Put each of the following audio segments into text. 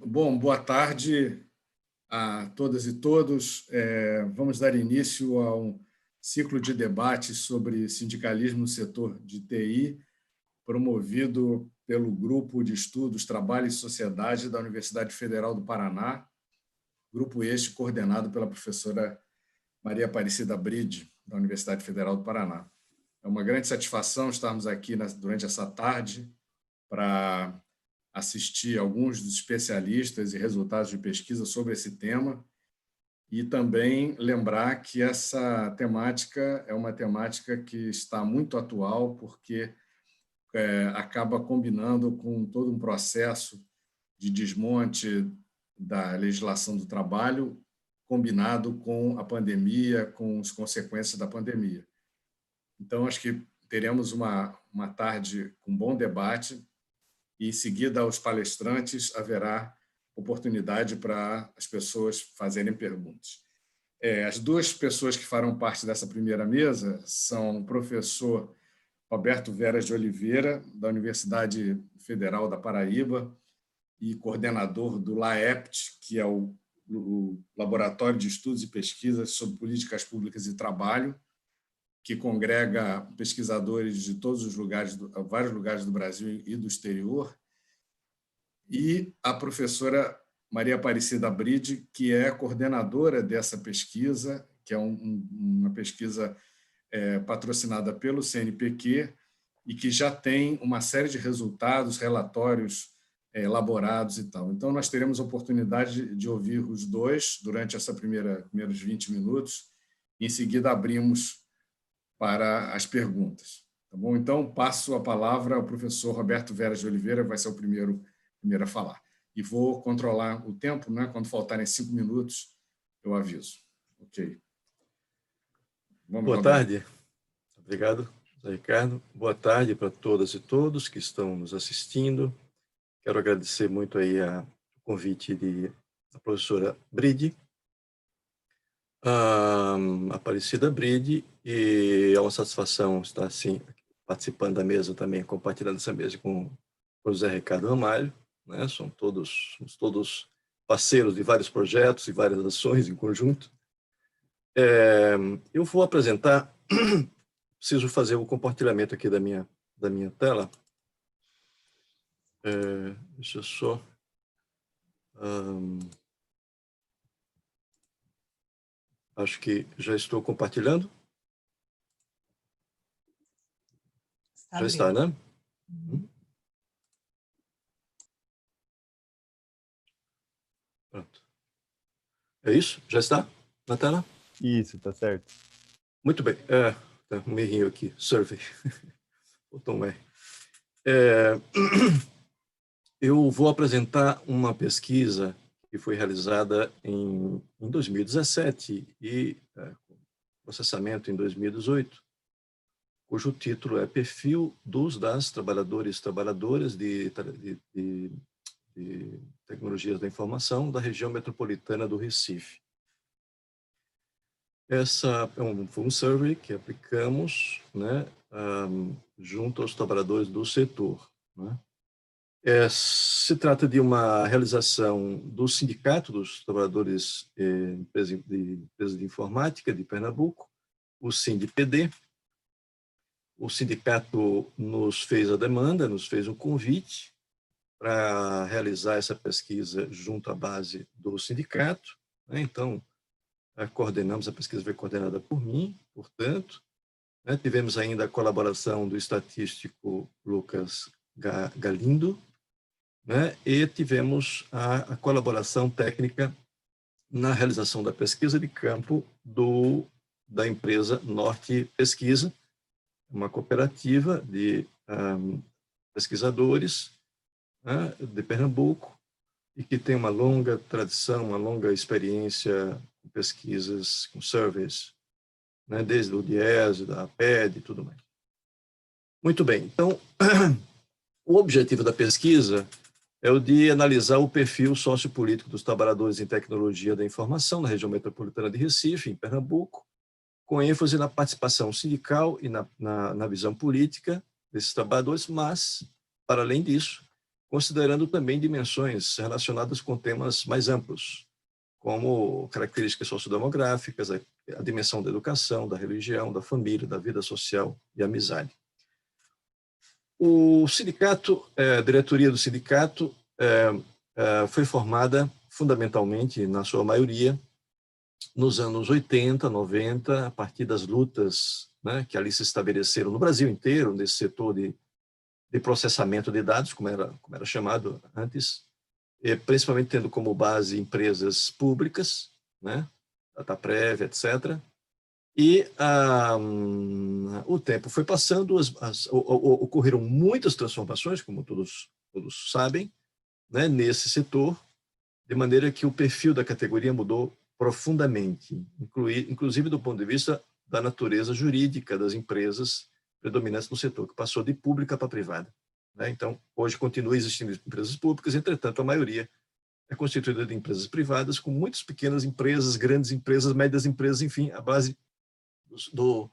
Bom, boa tarde a todas e todos. Vamos dar início a um ciclo de debates sobre sindicalismo no setor de TI, promovido pelo Grupo de Estudos Trabalho e Sociedade da Universidade Federal do Paraná, grupo este coordenado pela professora Maria Aparecida Bride, da Universidade Federal do Paraná. É uma grande satisfação estarmos aqui durante essa tarde para assistir alguns dos especialistas e resultados de pesquisa sobre esse tema e também lembrar que essa temática é uma temática que está muito atual porque acaba combinando com todo um processo de desmonte da legislação do trabalho combinado com a pandemia, com as consequências da pandemia. Então, acho que teremos uma tarde com bom debate e, em seguida aos palestrantes, haverá oportunidade para as pessoas fazerem perguntas. As duas pessoas que farão parte dessa primeira mesa são o professor Roberto Veras de Oliveira, da Universidade Federal da Paraíba, e coordenador do LAEPT, que é o Laboratório de Estudos e Pesquisas sobre Políticas Públicas e Trabalho, que congrega pesquisadores de todos os lugares, vários lugares do Brasil e do exterior, e a professora Maria Aparecida Bride, que é coordenadora dessa pesquisa, que é uma pesquisa patrocinada pelo CNPq e que já tem uma série de resultados, relatórios elaborados e tal. Então, nós teremos a oportunidade de ouvir os dois durante essa primeiros 20 minutos, e em seguida abrimos para as perguntas. Tá bom? Então, passo a palavra ao professor Roberto Veras de Oliveira, que vai ser o primeiro a falar. E vou controlar o tempo, né? Quando faltarem 5 minutos, eu aviso. Ok. Vamos, boa tarde. Obrigado, José Ricardo. Boa tarde para todas e todos que estão nos assistindo. Quero agradecer muito aí o convite da professora Bride, Aparecida Bride, e é uma satisfação estar assim participando da mesa também, compartilhando essa mesa com o José Ricardo Ramalho, né? Somos todos parceiros de vários projetos e várias ações em conjunto. Eu vou apresentar, preciso fazer o compartilhamento aqui da minha tela. Deixa eu só... acho que já estou compartilhando. Já está, né? Pronto. É isso? Já está na tela? Isso, tá certo. Muito bem. Tá um errinho aqui. Survey. Botão R. Eu vou apresentar uma pesquisa que foi realizada em 2017 e processamento em 2018, cujo título é Perfil das Trabalhadores e Trabalhadoras de Tecnologias da Informação da região metropolitana do Recife. Essa foi um survey que aplicamos, né, junto aos trabalhadores do setor, né? Se trata de uma realização do Sindicato dos Trabalhadores de Empresas de Informática de Pernambuco, o SINDPD. O sindicato nos fez a demanda, nos fez um convite para realizar essa pesquisa junto à base do sindicato, né? Então, coordenamos, a pesquisa foi coordenada por mim, portanto, né? Tivemos ainda a colaboração do estatístico Lucas Galindo, né? E tivemos a colaboração técnica na realização da pesquisa de campo da empresa Norte Pesquisa, uma cooperativa de pesquisadores, né, de Pernambuco, e que tem uma longa tradição, uma longa experiência com pesquisas, com surveys, né, desde o DIESE, da APED e tudo mais. Muito bem, então, o objetivo da pesquisa é o de analisar o perfil sociopolítico dos trabalhadores em tecnologia da informação na região metropolitana de Recife, em Pernambuco, com ênfase na participação sindical e na visão política desses trabalhadores, mas, para além disso, considerando também dimensões relacionadas com temas mais amplos, como características sociodemográficas, a dimensão da educação, da religião, da família, da vida social e amizade. O sindicato, a diretoria do sindicato foi formada fundamentalmente, na sua maioria, nos anos 80, 90, a partir das lutas, né, que ali se estabeleceram no Brasil inteiro, nesse setor de processamento de dados, como era chamado antes, principalmente tendo como base empresas públicas, né, Dataprev, etc. E o tempo foi passando, ocorreram muitas transformações, como todos sabem, né, nesse setor, de maneira que o perfil da categoria mudou profundamente, inclusive do ponto de vista da natureza jurídica das empresas predominantes no setor, que passou de pública para privada, né? Então, hoje continua existindo empresas públicas, entretanto, a maioria é constituída de empresas privadas, com muitas pequenas empresas, grandes empresas, médias empresas, enfim, a base do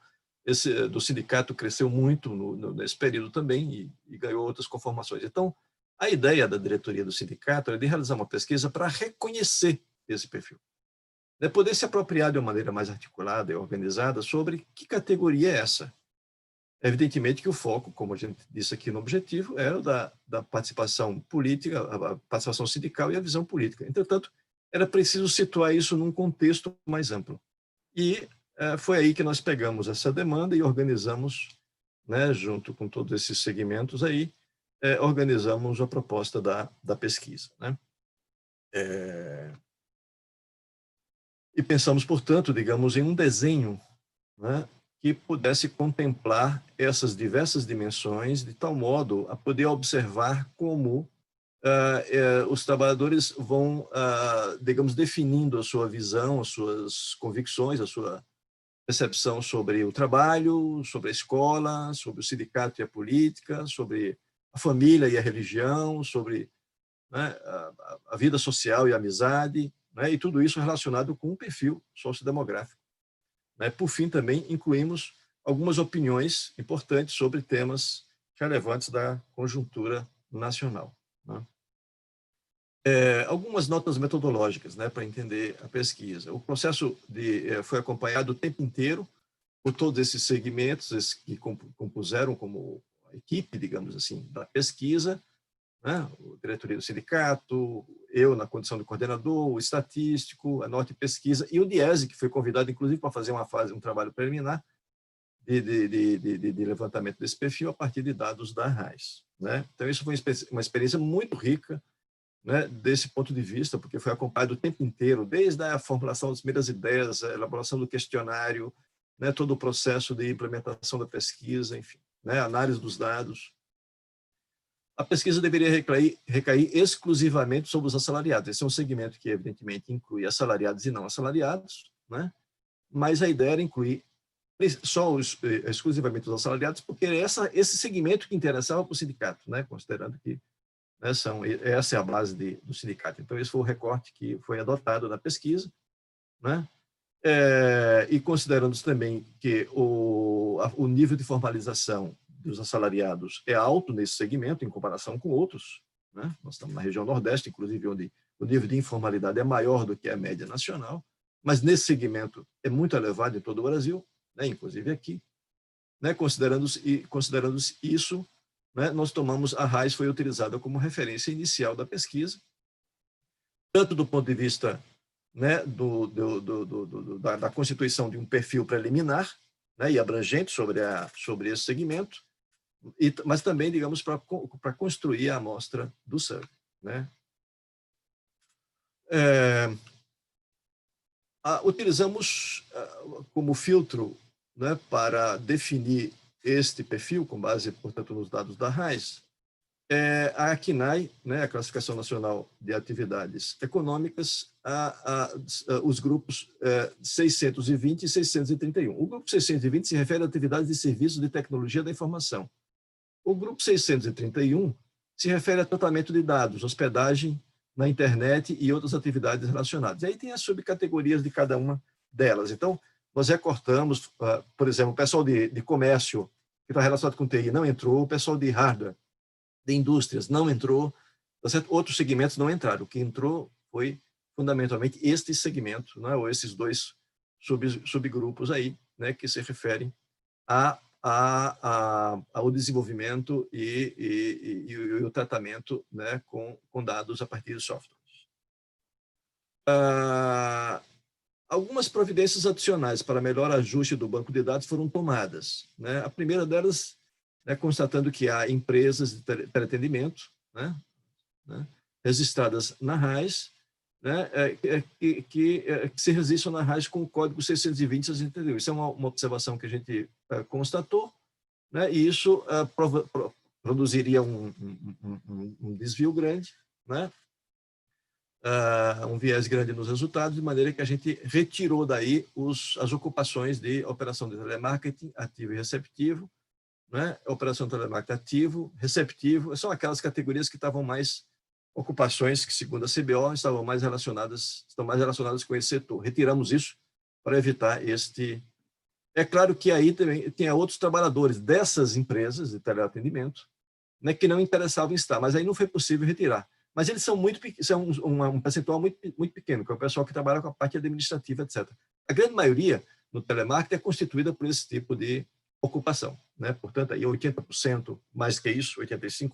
sindicato cresceu muito nesse período também e ganhou outras conformações. Então, a ideia da diretoria do sindicato é de realizar uma pesquisa para reconhecer esse perfil, né, poder se apropriar de uma maneira mais articulada e organizada sobre que categoria é essa. Evidentemente que o foco, como a gente disse aqui no objetivo, era o da participação política, a participação sindical e a visão política. Entretanto, era preciso situar isso num contexto mais amplo. E foi aí que nós pegamos essa demanda e organizamos, né, junto com todos esses segmentos aí, organizamos a proposta da pesquisa, né? E pensamos, portanto, digamos, em um desenho, né, que pudesse contemplar essas diversas dimensões de tal modo a poder observar como os trabalhadores vão, digamos, definindo a sua visão, as suas convicções, a sua percepção sobre o trabalho, sobre a escola, sobre o sindicato e a política, sobre a família e a religião, sobre, né, a vida social e a amizade, né, e tudo isso relacionado com um perfil sociodemográfico. Por fim, também incluímos algumas opiniões importantes sobre temas relevantes da conjuntura nacional, né? Algumas notas metodológicas, né, para entender a pesquisa. O processo foi acompanhado o tempo inteiro por todos esses segmentos que compuseram como equipe, digamos assim, da pesquisa, né, o diretoria do sindicato, eu na condição de coordenador, o estatístico, a Norte Pesquisa e o DIESE, que foi convidado, inclusive, para fazer um trabalho preliminar de levantamento desse perfil a partir de dados da RAIS, né? Então, isso foi uma experiência muito rica, né, desse ponto de vista, porque foi acompanhado o tempo inteiro, desde a formulação das primeiras ideias, a elaboração do questionário, né, todo o processo de implementação da pesquisa, enfim, né, análise dos dados. A pesquisa deveria recair exclusivamente sobre os assalariados. Esse é um segmento que, evidentemente, inclui assalariados e não assalariados, né? Mas a ideia era incluir exclusivamente os assalariados, porque esse segmento que interessava para o sindicato, né? Considerando que, né, essa é a base do sindicato. Então, esse foi o recorte que foi adotado na pesquisa, né? E considerando também que o nível de formalização dos assalariados é alto nesse segmento em comparação com outros, né? Nós estamos na região Nordeste, inclusive, onde o nível de informalidade é maior do que a média nacional, mas nesse segmento é muito elevado em todo o Brasil, né? Inclusive aqui, né? Considerando isso, né? Nós tomamos, a RAIS foi utilizada como referência inicial da pesquisa, tanto do ponto de vista, né, da constituição de um perfil preliminar, né, e abrangente sobre esse segmento, mas também, digamos, para construir a amostra do survey, né? Utilizamos como filtro, né, para definir este perfil, com base, portanto, nos dados da RAIS, a CNAE, né, a Classificação Nacional de Atividades Econômicas, os grupos 620 e 631. O grupo 620 se refere a atividades de serviços de tecnologia da informação. O grupo 631 se refere a tratamento de dados, hospedagem na internet e outras atividades relacionadas. E aí tem as subcategorias de cada uma delas. Então, nós recortamos, por exemplo, o pessoal de comércio, que está relacionado com TI, não entrou, o pessoal de hardware, de indústrias, não entrou, tá certo? Outros segmentos não entraram. O que entrou foi fundamentalmente este segmento, né, ou esses dois subgrupos aí, né, que se referem ao desenvolvimento e o tratamento, né, com dados a partir de softwares. Algumas providências adicionais para melhor ajuste do banco de dados foram tomadas, né? A primeira delas, né, constatando que há empresas de teleatendimento, né, registradas na RAIS, né, que se registram na RAIS com o código 620/631. Isso é uma observação que a gente constatou, né, e isso produziria um desvio grande, né, um viés grande nos resultados, de maneira que a gente retirou daí as ocupações de operação de telemarketing ativo e receptivo, né, operação de telemarketing ativo, receptivo, são aquelas categorias que estavam mais ocupações que, segundo a CBO, estão mais relacionadas com esse setor. Retiramos isso para evitar este... É claro que aí também tem outros trabalhadores dessas empresas de teleatendimento, né, que não interessavam estar, mas aí não foi possível retirar. Mas eles são um percentual muito pequeno, que é o pessoal que trabalha com a parte administrativa, etc. A grande maioria no telemarketing é constituída por esse tipo de ocupação, né? Portanto, aí 80%, mais que isso, 85%,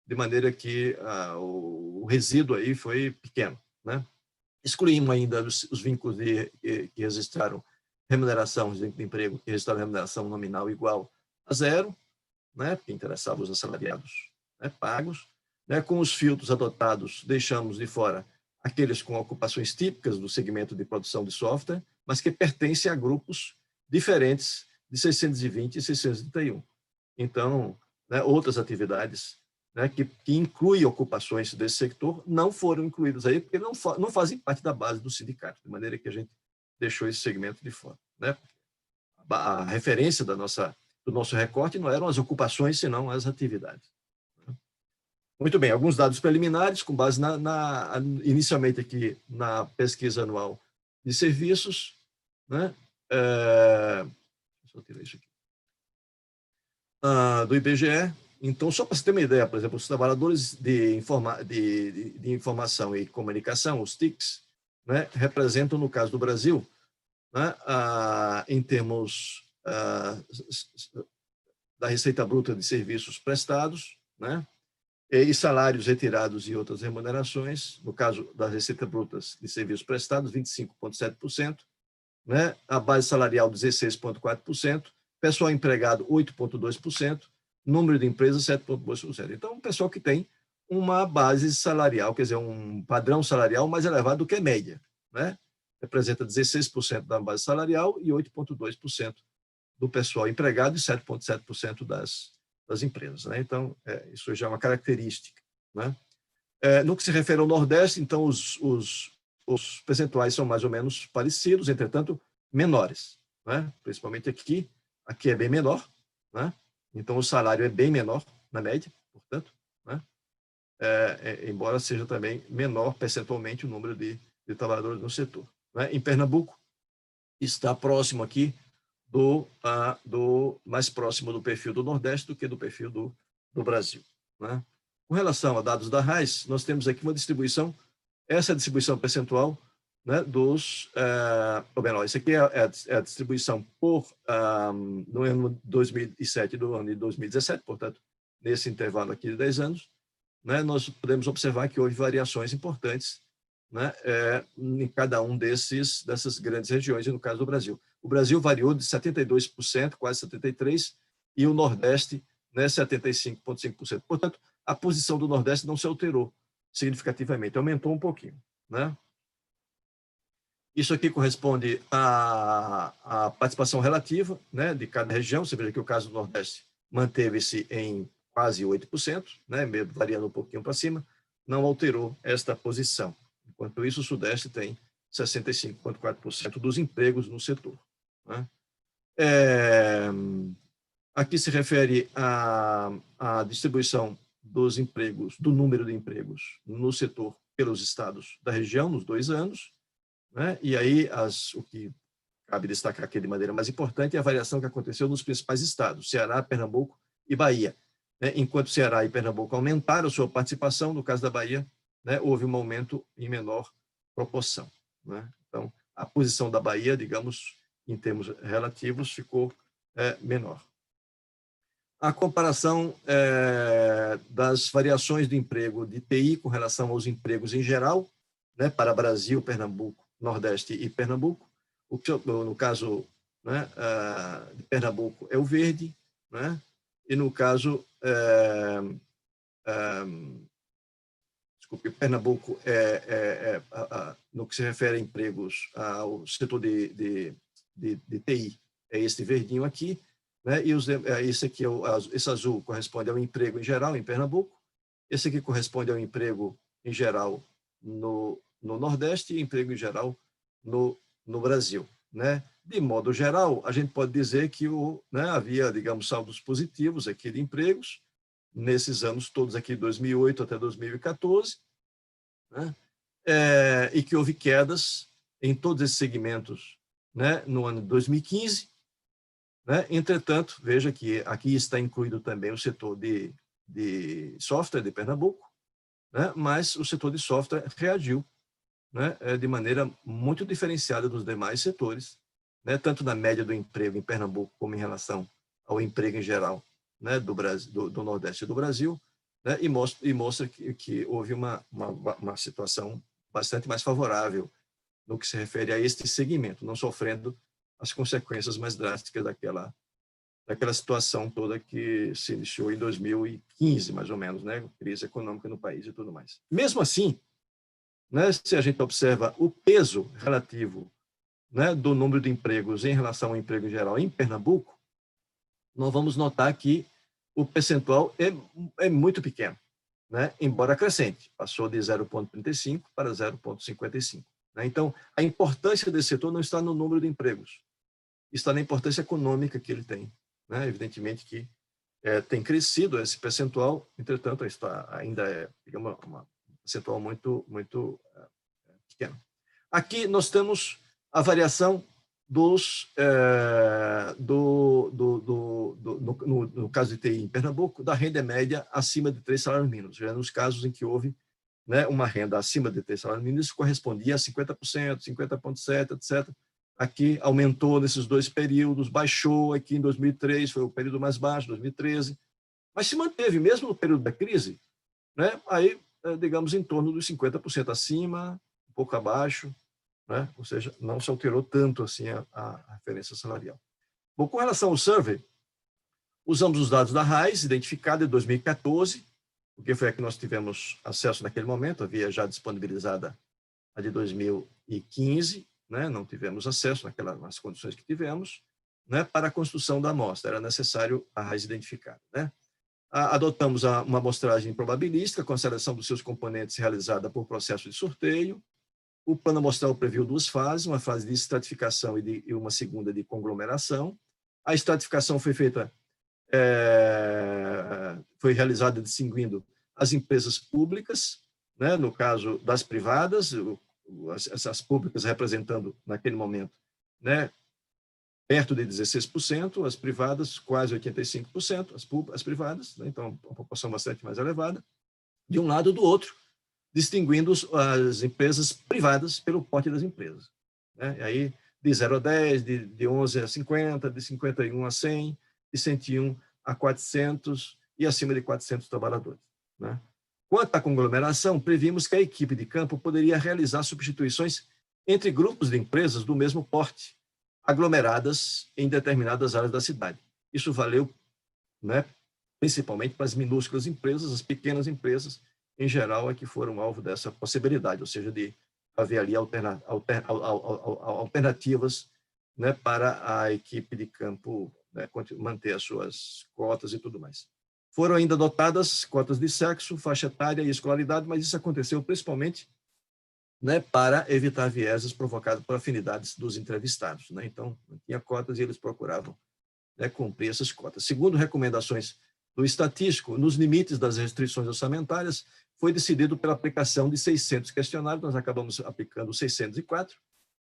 de maneira que o resíduo aí foi pequeno, né? Excluímos ainda os vínculos que registraram remuneração de emprego, que registraram remuneração nominal igual a zero, né? Porque interessava os assalariados, né, pagos, né? Com os filtros adotados, deixamos de fora aqueles com ocupações típicas do segmento de produção de software, mas que pertencem a grupos diferentes de 620 e 631. Então, né, outras atividades, né, que incluem ocupações desse sector não foram incluídas aí, porque não fazem parte da base do sindicato, de maneira que a gente deixou esse segmento de fora, né? A referência do nosso recorte não eram as ocupações, senão as atividades. Muito bem, alguns dados preliminares, com base inicialmente aqui na pesquisa anual de serviços, né? Deixa eu tirar isso aqui. Do IBGE. Então, só para você ter uma ideia, por exemplo, os trabalhadores de informação e comunicação, os TICs, né, representam, no caso do Brasil, né, em termos da receita bruta de serviços prestados, né, e salários retirados e outras remunerações, no caso das receitas brutas de serviços prestados, 25,7%, né, a base salarial, 16,4%, pessoal empregado, 8,2%, número de empresas, 7,2%. Então, um pessoal que tem uma base salarial, quer dizer, um padrão salarial mais elevado do que a média, né? Representa 16% da base salarial e 8,2% do pessoal empregado e 7,7% das empresas, né? Então, isso já é uma característica, né? No que se refere ao Nordeste, então, os percentuais são mais ou menos parecidos, entretanto, menores, né? Principalmente aqui é bem menor, né? Então, o salário é bem menor, na média, portanto, né? Embora seja também menor percentualmente o número de trabalhadores no setor, né? Em Pernambuco, está próximo aqui mais próximo do perfil do Nordeste do que do perfil do Brasil, né? Com relação a dados da RAIS, nós temos aqui uma distribuição, essa distribuição percentual, né, isso aqui é a distribuição no ano 2007 e do ano de 2017, portanto, nesse intervalo aqui de 10 anos, né, nós podemos observar que houve variações importantes, né, em cada um dessas grandes regiões, e no caso do Brasil. O Brasil variou de 72%, quase 73%, e o Nordeste, né, 75,5%. Portanto, a posição do Nordeste não se alterou significativamente, aumentou um pouquinho, né? Isso aqui corresponde à participação relativa, né, de cada região. Você veja que o caso do Nordeste manteve-se em quase 8%, né, mesmo variando um pouquinho para cima, não alterou esta posição. Enquanto isso, o Sudeste tem 65,4% dos empregos no setor, né? Aqui se refere à distribuição dos empregos, do número de empregos no setor pelos estados da região, nos 2 anos, né? E aí, o que cabe destacar aqui de maneira mais importante é a variação que aconteceu nos principais estados, Ceará, Pernambuco e Bahia. né? Enquanto Ceará e Pernambuco aumentaram sua participação, no caso da Bahia, né, houve um aumento em menor proporção, né? Então, a posição da Bahia, digamos, em termos relativos, ficou menor. A comparação das variações do emprego de TI com relação aos empregos em geral, né, para Brasil, Pernambuco, Nordeste e Pernambuco. No caso, né, de Pernambuco é o verde, né, e no caso desculpe, Pernambuco no que se refere a empregos ao setor de TI, é esse verdinho aqui, né? E esse aqui, esse azul corresponde ao emprego em geral em Pernambuco, esse aqui corresponde ao emprego em geral no Nordeste e emprego em geral no Brasil, né? De modo geral, a gente pode dizer que havia, digamos, saldos positivos aqui de empregos, nesses anos todos aqui, 2008 até 2014, né? E que houve quedas em todos esses segmentos, né, no ano de 2015. Né? Entretanto, veja que aqui está incluído também o setor de software de Pernambuco, né? Mas o setor de software reagiu, né, de maneira muito diferenciada dos demais setores, né, tanto na média do emprego em Pernambuco como em relação ao emprego em geral, né, do Brasil, do Nordeste do Brasil, né, e mostra que houve uma situação bastante mais favorável no que se refere a este segmento, não sofrendo as consequências mais drásticas daquela situação toda que se iniciou em 2015, mais ou menos, né, crise econômica no país e tudo mais. Mesmo assim, né, se a gente observa o peso relativo, né, do número de empregos em relação ao emprego em geral em Pernambuco, nós vamos notar que o percentual é muito pequeno, né, embora crescente, passou de 0,35 para 0,55. Né? Então, a importância desse setor não está no número de empregos, está na importância econômica que ele tem. Né? Evidentemente que tem crescido esse percentual, entretanto, ainda digamos, uma percentual muito pequeno. Aqui nós temos a variação no caso de TI em Pernambuco, da renda média acima de 3 salários mínimos. Já nos casos em que houve, né, uma renda acima de 3 salários mínimos, isso correspondia a 50%, 50,7%, etc. Aqui aumentou nesses dois períodos, baixou aqui em 2003, foi o período mais baixo, 2013, mas se manteve mesmo no período da crise, né, aí, digamos, em torno dos 50% acima, um pouco abaixo, né? Ou seja, não se alterou tanto assim a referência salarial. Bom, com relação ao survey, usamos os dados da RAIS, identificada em 2014, porque foi a que nós tivemos acesso naquele momento, havia já disponibilizada a de 2015, né? Não tivemos acesso nas condições que tivemos, né? Para a construção da amostra, era necessário a RAIS identificada. Né? Adotamos uma amostragem probabilística, com a seleção dos seus componentes realizada por processo de sorteio. O plano amostral previu duas fases, uma fase de estratificação e uma segunda de conglomeração. A estratificação foi feita, foi realizada distinguindo as empresas públicas, né, no caso das privadas, as públicas representando, naquele momento, né, perto de 16%, as privadas quase 85%, as privadas, né, então uma proporção bastante mais elevada, de um lado ou do outro, distinguindo as empresas privadas pelo porte das empresas. Né? E aí, de 0 a 10, de 11 a 50, de 51 a 100, de 101 a 400 e acima de 400 trabalhadores. Né? Quanto à conglomeração, previmos que a equipe de campo poderia realizar substituições entre grupos de empresas do mesmo porte, aglomeradas em determinadas áreas da cidade. Isso valeu, né, principalmente para as minúsculas empresas, as pequenas empresas, em geral, é que foram alvo dessa possibilidade, ou seja, de haver ali alternativas, né, para a equipe de campo, né, manter as suas cotas e tudo mais. Foram ainda adotadas cotas de sexo, faixa etária e escolaridade, mas isso aconteceu principalmente, né, para evitar vieses provocados por afinidades dos entrevistados. Né? Então, não tinha cotas e eles procuravam, né, cumprir essas cotas. Segundo recomendações do estatístico, nos limites das restrições orçamentárias, foi decidido pela aplicação de 600 questionários, nós acabamos aplicando 604,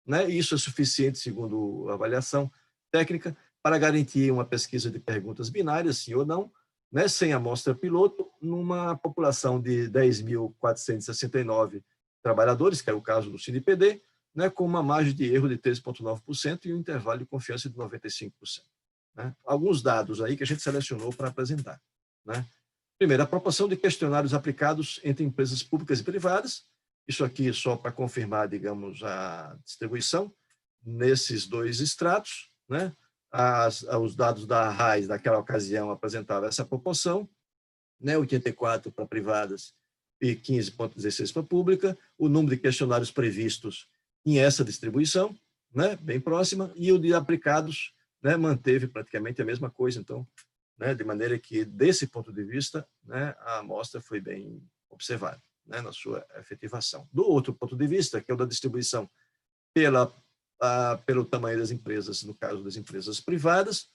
né? E isso é suficiente, segundo a avaliação técnica, para garantir uma pesquisa de perguntas binárias, sim ou não, né, sem amostra piloto, numa população de 10.469 trabalhadores, que é o caso do CinePD, né, com uma margem de erro de 13,9% e um intervalo de confiança de 95%. Né? Alguns dados aí que a gente selecionou para apresentar. Né? Primeiro, a proporção de questionários aplicados entre empresas públicas e privadas, isso aqui só para confirmar, digamos, a distribuição nesses dois estratos, né? Os dados da RAIS daquela ocasião apresentavam essa proporção, né? 84 para privadas e 15,16 para pública, o número de questionários previstos em essa distribuição, né? Bem próxima, e o de aplicados, né? Manteve praticamente a mesma coisa, então, né? De maneira que, desse ponto de vista, né? A amostra foi bem observada, né? Na sua efetivação. Do outro ponto de vista, que é o da distribuição pelo tamanho das empresas, no caso das empresas privadas,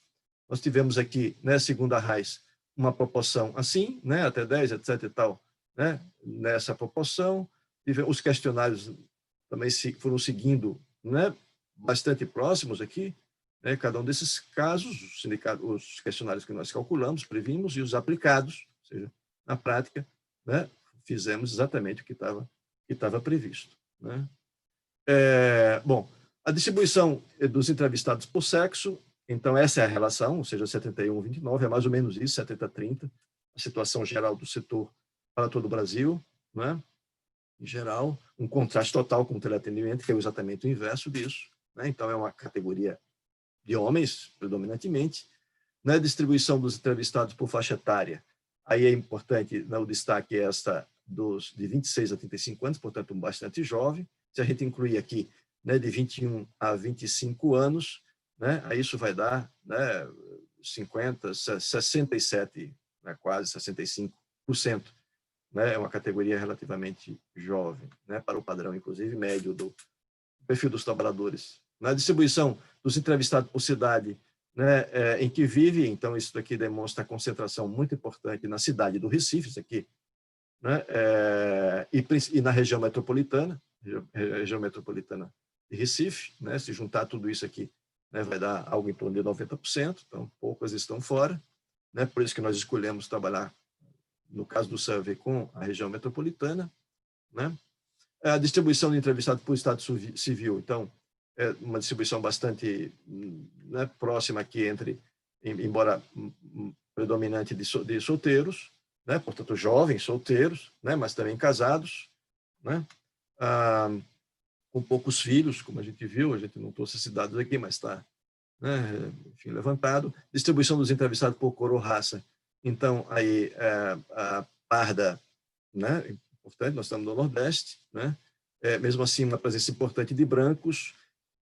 nós tivemos aqui, né, segundo a RAIS, uma proporção assim, né, até 10, etc. e tal, né, nessa proporção. Os questionários também foram seguindo, né, bastante próximos aqui, né, cada um desses casos, os questionários que nós calculamos, previmos, e os aplicados, ou seja, na prática, né, fizemos exatamente o que estava previsto. Né. Bom, a distribuição dos entrevistados por sexo, então essa é a relação, ou seja, 71-29, é mais ou menos isso, 70-30, a situação geral do setor para todo o Brasil, né? Em geral, um contraste total com o teleatendimento, que é exatamente o inverso disso, né? Então é uma categoria de homens, predominantemente, né? Distribuição dos entrevistados por faixa etária, aí é importante, né, o destaque é esta de 26 a 35 anos, portanto, bastante jovem. Se a gente incluir aqui, né, de 21 a 25 anos, né, aí isso vai dar, né, 67, né, quase 65%. Né, é uma categoria relativamente jovem, né, para o padrão, inclusive, médio do perfil dos trabalhadores. Na distribuição dos entrevistados por cidade, né, em que vive, então isso daqui demonstra a concentração muito importante na cidade do Recife, isso aqui, né, e na região metropolitana de Recife, né, se juntar tudo isso aqui, né, vai dar algo em torno de 90%, então poucas estão fora, né, por isso que nós escolhemos trabalhar, no caso do survey, com a região metropolitana, né. A distribuição de entrevistados por Estado Civil, então, é uma distribuição bastante, né, próxima aqui embora predominante de solteiros, né, portanto, jovens, solteiros, né, mas também casados, né, com poucos filhos, como a gente viu, a gente não trouxe esses dados aqui, mas está, né, enfim, levantado. Distribuição dos entrevistados por cor ou raça, então, aí, a parda, né, importante, nós estamos no Nordeste, né, mesmo assim, uma presença importante de brancos,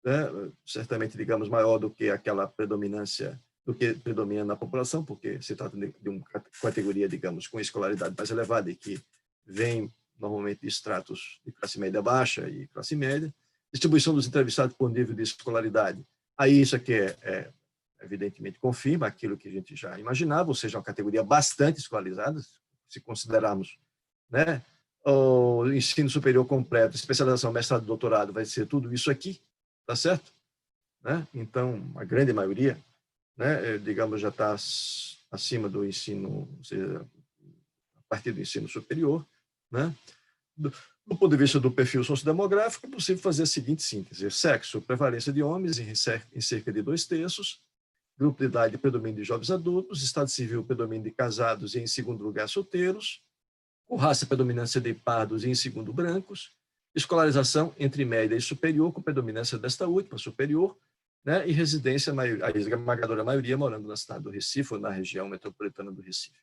né, certamente, digamos, maior do que aquela predominância, do que predomina na população, porque se trata de uma categoria, digamos, com escolaridade mais elevada e que vem normalmente de estratos de classe média baixa e classe média. Distribuição dos entrevistados por nível de escolaridade. Aí isso aqui evidentemente confirma aquilo que a gente já imaginava, ou seja, uma categoria bastante escolarizada, se considerarmos, né, o ensino superior completo, especialização, mestrado, doutorado, vai ser tudo isso aqui, tá certo? Né? Então, a grande maioria, né, digamos, já está acima do ensino, ou seja, a partir do ensino superior, né? Do ponto de vista do perfil sociodemográfico, é possível fazer a seguinte síntese: sexo, prevalência de homens em cerca de 2/3, grupo de idade, predomínio de jovens adultos, estado civil, predomínio de casados e, em segundo lugar, solteiros, com raça, predominância de pardos e, em segundo, brancos, escolarização entre média e superior, com predominância desta última, superior, né, e residência, a esmagadora maioria morando na cidade do Recife ou na região metropolitana do Recife.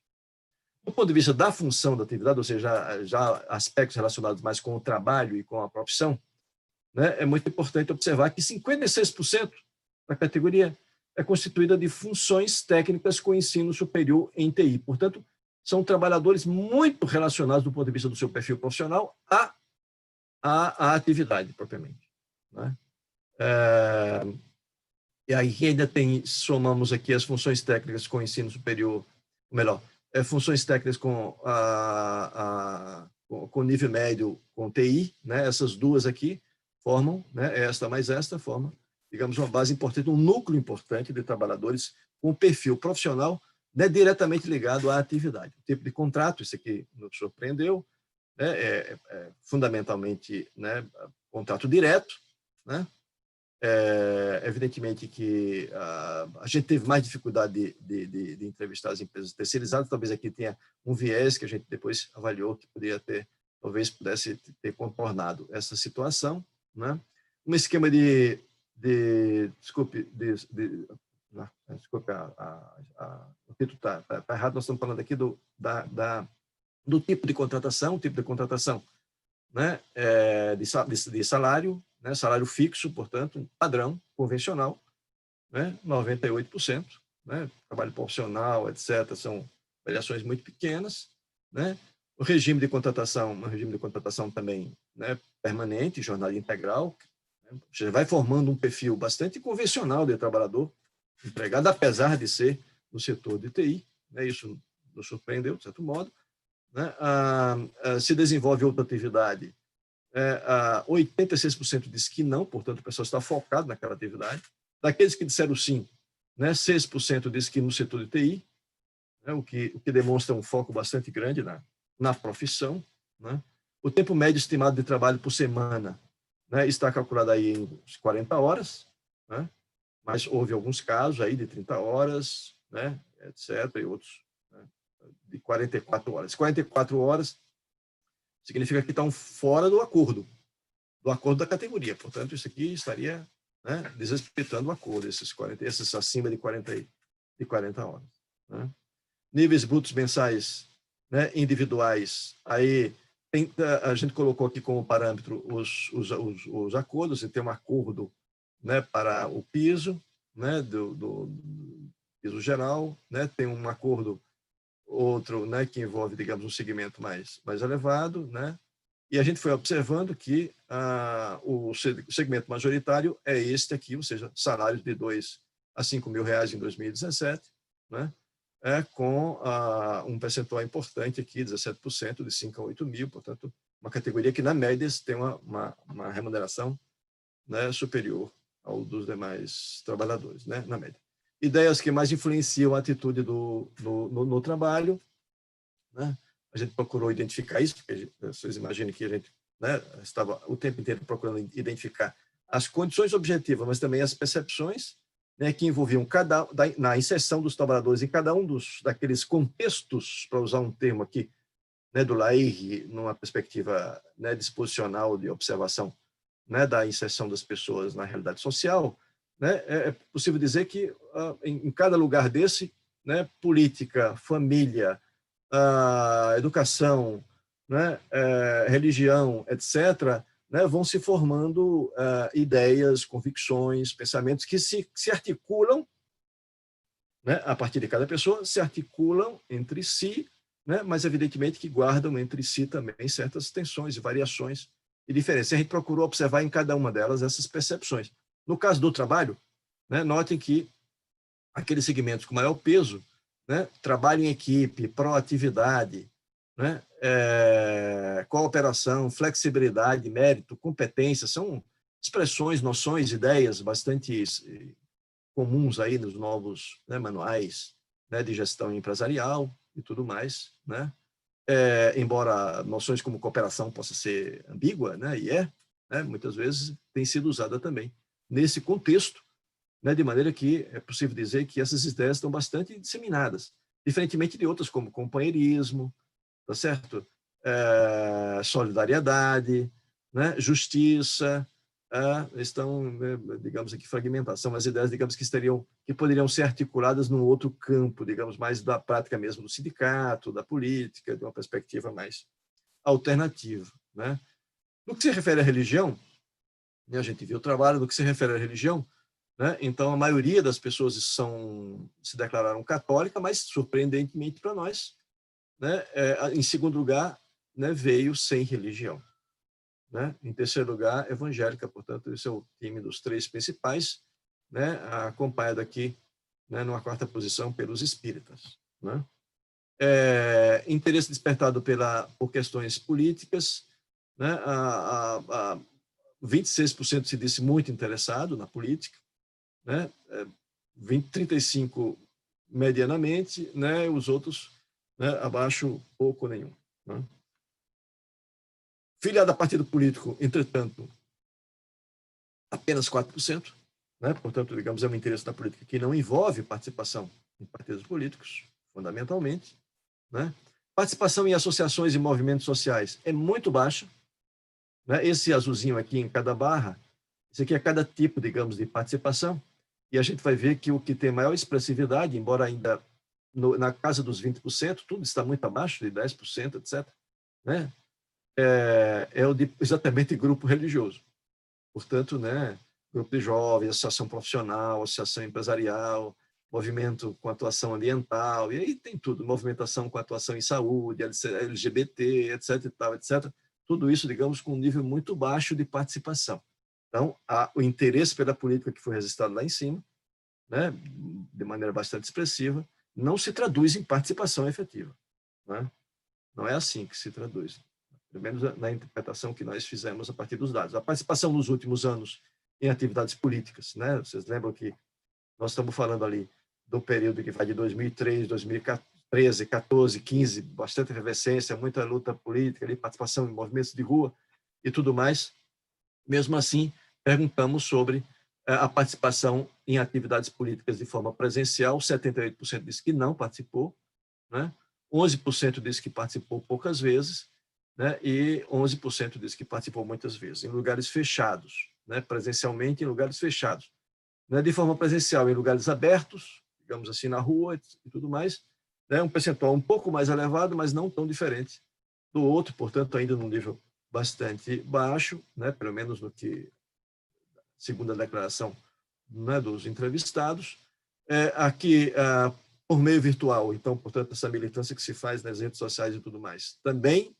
Do ponto de vista da função da atividade, ou seja, já aspectos relacionados mais com o trabalho e com a profissão, né, é muito importante observar que 56% da categoria é constituída de funções técnicas com ensino superior em TI. Portanto, são trabalhadores muito relacionados do ponto de vista do seu perfil profissional à atividade propriamente. Né? E aí ainda somamos aqui as funções técnicas com ensino superior, ou melhor, funções técnicas com nível médio com TI, né? Essas duas aqui formam, né? Esta mais esta formam, digamos, uma base importante, um núcleo importante de trabalhadores com perfil profissional né, diretamente ligado à atividade. O tipo de contrato, isso aqui nos surpreendeu, né, fundamentalmente, né, contrato direto, né? Evidentemente que a gente teve mais dificuldade de entrevistar as empresas terceirizadas, talvez aqui tenha um viés que a gente depois avaliou que poderia ter, talvez pudesse ter contornado essa situação, né? Um esquema desculpe, desculpe, o título está errado, nós estamos falando aqui do tipo de contratação, né, de salário, né, salário fixo, portanto, um padrão convencional, né, 98%, né, trabalho profissional, etc., são variações muito pequenas, né, o regime de contratação, um regime de contratação também, né, permanente, jornada integral, né, você vai formando um perfil bastante convencional de trabalhador empregado, apesar de ser no setor de TI, né, isso nos surpreendeu, de certo modo, né, se desenvolve outra atividade, 86% disse que não, portanto, o pessoal está focado naquela atividade. Daqueles que disseram sim, né, 6% disse que no setor de TI, né, o que demonstra um foco bastante grande na profissão, né. O tempo médio estimado de trabalho por semana, né, está calculado aí em 40 horas, né, mas houve alguns casos aí de 30 horas, né, etc., e outros, né, de 44 horas. 44 horas significa que estão fora do acordo da categoria. Portanto, isso aqui estaria, né, desrespeitando o acordo, esses acima de 40 horas. Né? Níveis brutos mensais, né, individuais, aí a gente colocou aqui como parâmetro os acordos, e tem um acordo, né, para o piso, né, do piso geral, né, tem um acordo outro, né, que envolve, digamos, um segmento mais elevado, né, e a gente foi observando que o segmento majoritário é este aqui, ou seja, salários de 2 a 5 mil reais em 2017, né, com um percentual importante aqui, 17%, de 5 a 8 mil, portanto, uma categoria que, na média, tem uma remuneração, né, superior ao dos demais trabalhadores, né, na média. Ideias que mais influenciam a atitude no trabalho, né? A gente procurou identificar isso, porque vocês imaginem que a gente, né, estava o tempo inteiro procurando identificar as condições objetivas, mas também as percepções, né, que envolviam na inserção dos trabalhadores em cada um daqueles contextos, para usar um termo aqui, né, do Laire, numa perspectiva, né, disposicional de observação, né, da inserção das pessoas na realidade social, né, é possível dizer que em cada lugar desse, né, política, família, educação, né, religião, etc., né, vão se formando ideias, convicções, pensamentos que se articulam, né, a partir de cada pessoa, se articulam entre si, né, mas evidentemente que guardam entre si também certas tensões e variações e diferenças. A gente procurou observar em cada uma delas essas percepções. No caso do trabalho, né, notem que aqueles segmentos com maior peso, né, trabalho em equipe, proatividade, né, cooperação, flexibilidade, mérito, competência, são expressões, noções, ideias bastante comuns aí nos novos, né, manuais, né, de gestão empresarial e tudo mais, né? Embora noções como cooperação possa ser ambígua, né, né, muitas vezes tem sido usada também nesse contexto, né, de maneira que é possível dizer que essas ideias estão bastante disseminadas, diferentemente de outras como companheirismo, tá certo? Solidariedade, né, justiça, estão, digamos aqui, fragmentadas. São as ideias, digamos, que poderiam ser articuladas num outro campo, digamos, mais da prática mesmo do sindicato, da política, de uma perspectiva mais alternativa, né? No que se refere à religião, né, a gente viu o trabalho, no que se refere à religião, né, então a maioria das pessoas se declararam católica, mas surpreendentemente para nós, né, em segundo lugar, né, veio sem religião. Né? Em terceiro lugar, evangélica, portanto, esse é o time dos 3 principais, né, acompanhado aqui, né, numa 4ª posição pelos espíritas. Né? Interesse despertado por questões políticas, né, 26% se disse muito interessado na política, né, 35% medianamente, né? Os outros, né, abaixo pouco ou nenhum. Né? Filiado a partido político, entretanto, apenas 4%, né? Portanto, digamos, é um interesse da política que não envolve participação em partidos políticos, fundamentalmente. Né? Participação em associações e movimentos sociais é muito baixa. Né? Esse azulzinho aqui em cada barra, isso aqui é cada tipo, digamos, de participação, e a gente vai ver que o que tem maior expressividade, embora ainda na casa dos 20%, tudo está muito abaixo de 10%, etc., né? É o de exatamente grupo religioso. Portanto, né, grupo de jovens, associação profissional, associação empresarial, movimento com atuação ambiental, e aí tem tudo, movimentação com atuação em saúde, LGBT, etc., e tal, etc., tudo isso, digamos, com um nível muito baixo de participação. Então, o interesse pela política que foi registrado lá em cima, né, de maneira bastante expressiva, não se traduz em participação efetiva. Né? Não é assim que se traduz, pelo menos na interpretação que nós fizemos a partir dos dados. A participação nos últimos anos em atividades políticas, né? Vocês lembram que nós estamos falando ali do período que vai de 2003, 2013, 14, 15, bastante efervescência, muita luta política, ali, participação em movimentos de rua e tudo mais. Mesmo assim, perguntamos sobre a participação em atividades políticas de forma presencial, 78% disse que não participou, né? 11% disse que participou poucas vezes, né? E 11% disse que participou muitas vezes, em lugares fechados, né? Presencialmente em lugares fechados. Né? De forma presencial, em lugares abertos, digamos assim, na rua e tudo mais, né? Um percentual um pouco mais elevado, mas não tão diferente do outro, portanto, ainda num nível bastante baixo, né? Pelo menos no que, segundo a declaração, né, dos entrevistados. Aqui, por meio virtual, então, portanto, essa militância que se faz nas redes sociais e tudo mais. Também,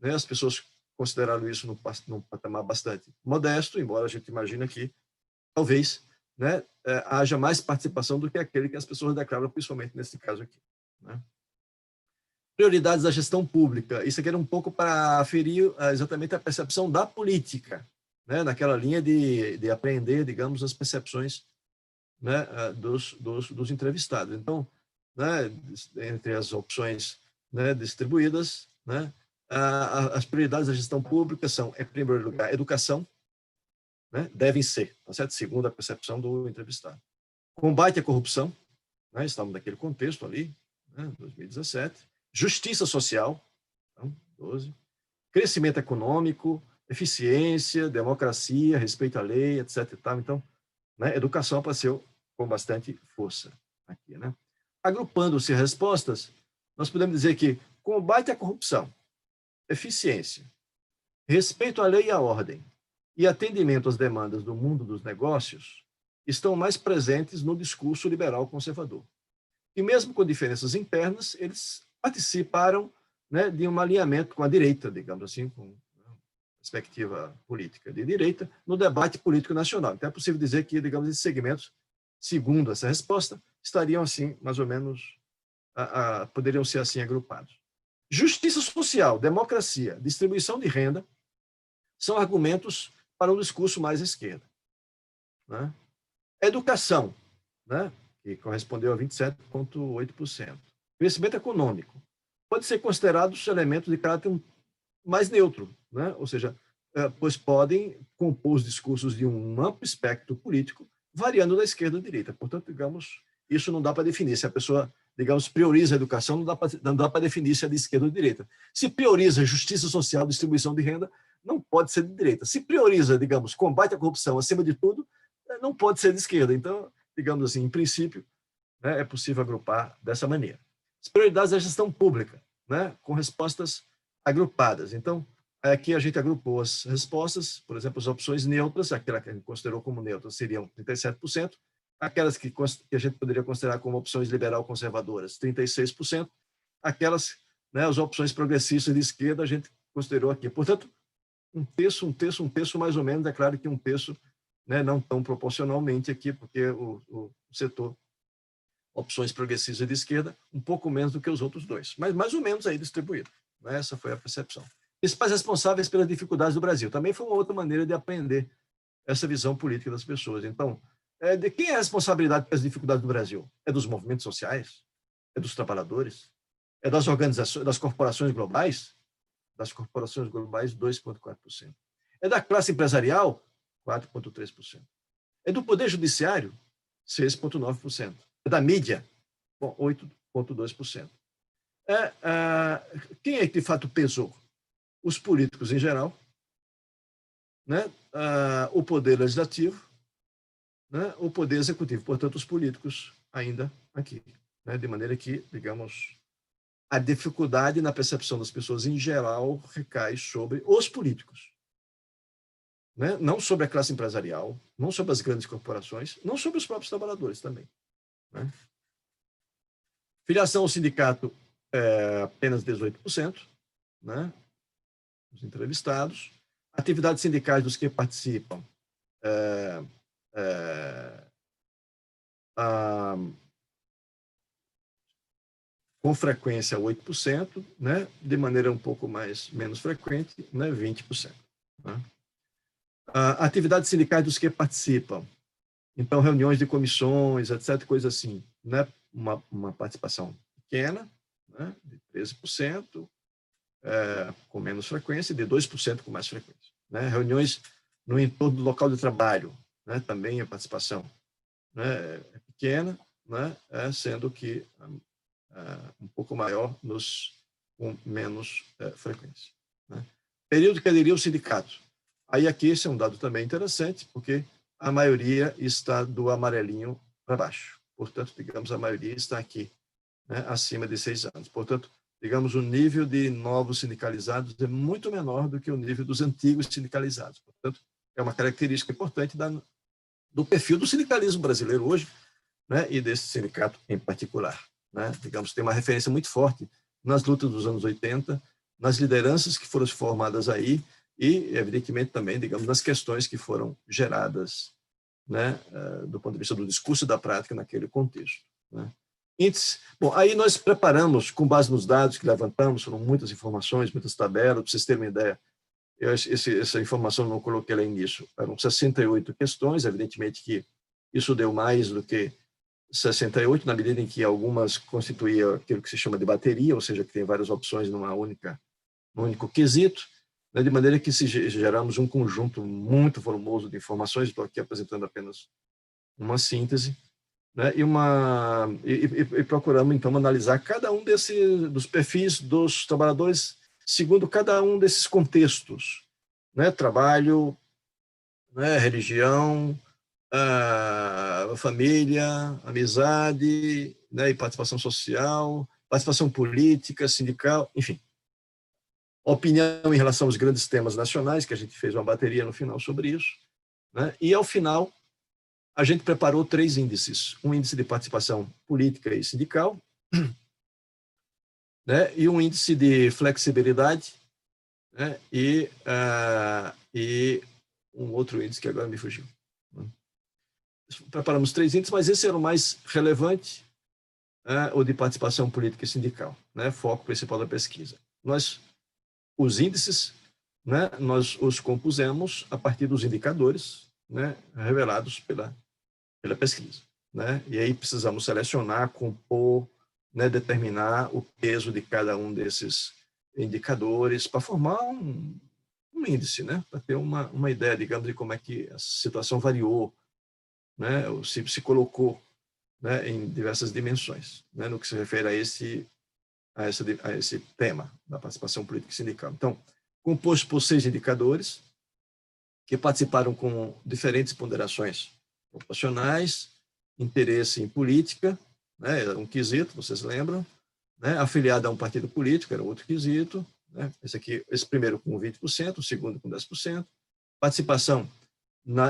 né, as pessoas consideraram isso num patamar bastante modesto, embora a gente imagine que, talvez, né, haja mais participação do que aquele que as pessoas declaram, principalmente nesse caso aqui. Né? Prioridades da gestão pública. Isso aqui era um pouco para aferir exatamente a percepção da política, né, naquela linha de apreender, digamos, as percepções, né, dos entrevistados. Então, né, entre as opções, né, distribuídas, né, as prioridades da gestão pública são, em primeiro lugar, educação, né, devem ser, tá certo? Segundo a percepção do entrevistado. Combate à corrupção, né, estamos naquele contexto ali, né, 2017. Justiça social, então, 12. Crescimento econômico, eficiência, democracia, respeito à lei, etc. Então, né, educação apareceu com bastante força aqui. Né? Agrupando-se respostas, nós podemos dizer que combate à corrupção, eficiência, respeito à lei e à ordem e atendimento às demandas do mundo dos negócios estão mais presentes no discurso liberal conservador. E mesmo com diferenças internas, eles participaram, né, de um alinhamento com a direita, digamos assim, com perspectiva política de direita, no debate político nacional. Então, é possível dizer que, digamos, esses segmentos, segundo essa resposta, estariam assim, mais ou menos, poderiam ser assim agrupados. Justiça social, democracia, distribuição de renda, são argumentos para um discurso mais à esquerda. Né? Educação, né, que correspondeu a 27,8%. Crescimento econômico. Pode ser considerado os elementos de caráter mais neutro, né? Ou seja, pois podem compor os discursos de um amplo espectro político, variando da esquerda à direita. Portanto, digamos, isso não dá para definir. Se a pessoa, digamos, prioriza a educação, não dá para definir se é de esquerda ou de direita. Se prioriza justiça social, distribuição de renda, não pode ser de direita. Se prioriza, digamos, combate à corrupção acima de tudo, não pode ser de esquerda. Então, digamos assim, em princípio, né, é possível agrupar dessa maneira. As prioridades da gestão pública, né, com respostas agrupadas. Então, aqui a gente agrupou as respostas, por exemplo, as opções neutras, aquela que a gente considerou como neutra seriam 37%, aquelas que a gente poderia considerar como opções liberal-conservadoras, 36%, aquelas, né, as opções progressistas de esquerda, a gente considerou aqui. Portanto, um terço mais ou menos, é claro que um terço, né, não tão proporcionalmente aqui, porque o setor opções progressistas de esquerda, um pouco menos do que os outros dois, mas mais ou menos aí distribuído. Né? Essa foi a percepção. Principais responsáveis pelas dificuldades do Brasil. Também foi uma outra maneira de aprender essa visão política das pessoas. Então, De quem é a responsabilidade pelas dificuldades do Brasil? É dos movimentos sociais? É dos trabalhadores? É das organizações, das corporações globais? Das corporações globais, 2,4%. É da classe empresarial? 4,3%. É do Poder Judiciário? 6,9%. É da mídia? 8,2%. Quem é que, de fato, pesou? Os políticos em geral, né? O Poder Legislativo, né? O Poder Executivo. Portanto, os políticos ainda aqui. Né? De maneira que, digamos, a dificuldade na percepção das pessoas em geral recai sobre os políticos. Né? Não sobre a classe empresarial, não sobre as grandes corporações, não sobre os próprios trabalhadores também. Né? Filiação ao sindicato apenas 18%, né? Os entrevistados. Atividades sindicais dos que participam com frequência 8%, né? De maneira um pouco menos frequente, né? 20%. Né? Atividades sindicais dos que participam, então reuniões de comissões, etc., coisa assim, né? Uma participação pequena, né? De 13%, com menos frequência, e de 2% com mais frequência. Né? Reuniões no entorno do local de trabalho, né? Também a participação, né? É pequena, né? Sendo que um pouco maior com menos frequência. Né? Período que aderiu ao sindicato. Aí aqui esse é um dado também interessante, porque a maioria está do amarelinho para baixo. Portanto, digamos, a maioria está aqui, né, acima de 6 anos. Portanto, digamos, o nível de novos sindicalizados é muito menor do que o nível dos antigos sindicalizados. Portanto, é uma característica importante do perfil do sindicalismo brasileiro hoje, né, e desse sindicato em particular. Né? Digamos, tem uma referência muito forte nas lutas dos anos 80, nas lideranças que foram formadas aí e, evidentemente, também, digamos, nas questões que foram geradas, né, do ponto de vista do discurso e da prática naquele contexto. Né? Índice. Bom, aí nós preparamos, com base nos dados que levantamos, foram muitas informações, muitas tabelas, para vocês terem uma ideia. Essa informação não coloquei lá nisso. Eram 68 questões, evidentemente que isso deu mais do que 68, na medida em que algumas constituíam aquilo que se chama de bateria, ou seja, que tem várias opções num único quesito, né, de maneira que se geramos um conjunto muito volumoso de informações. Estou aqui apresentando apenas uma síntese, né, e procuramos, então, analisar cada um dos perfis dos trabalhadores segundo cada um desses contextos, né, trabalho, né, religião, família, amizade, né, e participação social, participação política, sindical, enfim. Opinião em relação aos grandes temas nacionais, que a gente fez uma bateria no final sobre isso. Né, e, ao final, a gente preparou 3 índices. Um índice de participação política e sindical, né, e um índice de flexibilidade, né, e um outro índice que agora me fugiu. Preparamos 3 índices, mas esse era o mais relevante, o de participação política e sindical, né, foco principal da pesquisa. Os índices, né, nós os compusemos a partir dos indicadores, né, revelados pela pesquisa. Né, e aí precisamos selecionar, compor, né, determinar o peso de cada um desses indicadores para formar um índice, né, para ter uma ideia, digamos, de como é que a situação variou, né, ou se colocou, né, em diversas dimensões, né, no que se refere a esse tema da participação política e sindical. Então, composto por 6 indicadores que participaram com diferentes ponderações ocupacionais, interesse em política, né, era um quesito, vocês lembram, né, afiliado a um partido político, era outro quesito, né, esse primeiro com 20%, o segundo com 10%, participação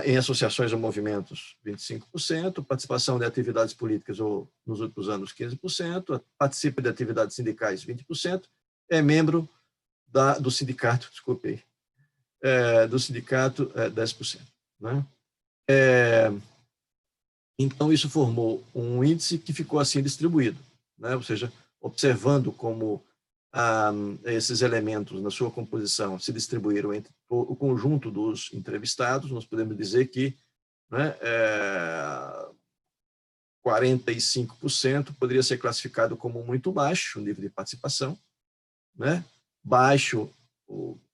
em associações ou movimentos, 25%, participação de atividades políticas ou, nos últimos anos, 15%, participa de atividades sindicais, 20%, é membro do sindicato, desculpei, do sindicato, 10%. Né? Então, isso formou um índice que ficou assim distribuído, né? Ou seja, observando como esses elementos na sua composição se distribuíram entre o conjunto dos entrevistados, nós podemos dizer que né, 45% poderia ser classificado como muito baixo o nível de participação, né, baixo,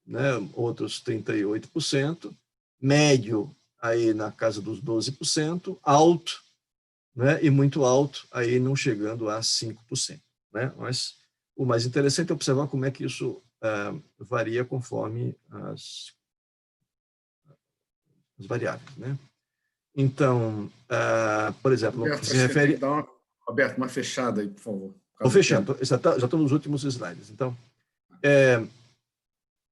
né, outros 38%, médio aí na casa dos 12%, alto, né, e muito alto aí não chegando a 5%, né? Mas o mais interessante é observar como é que isso varia conforme as variáveis, né? Então, por exemplo, no que Roberto, se acho que você tem que refere... dar Roberto, uma fechada aí, por favor, por Vou causa do fechar, tempo. já estou nos últimos slides. Então,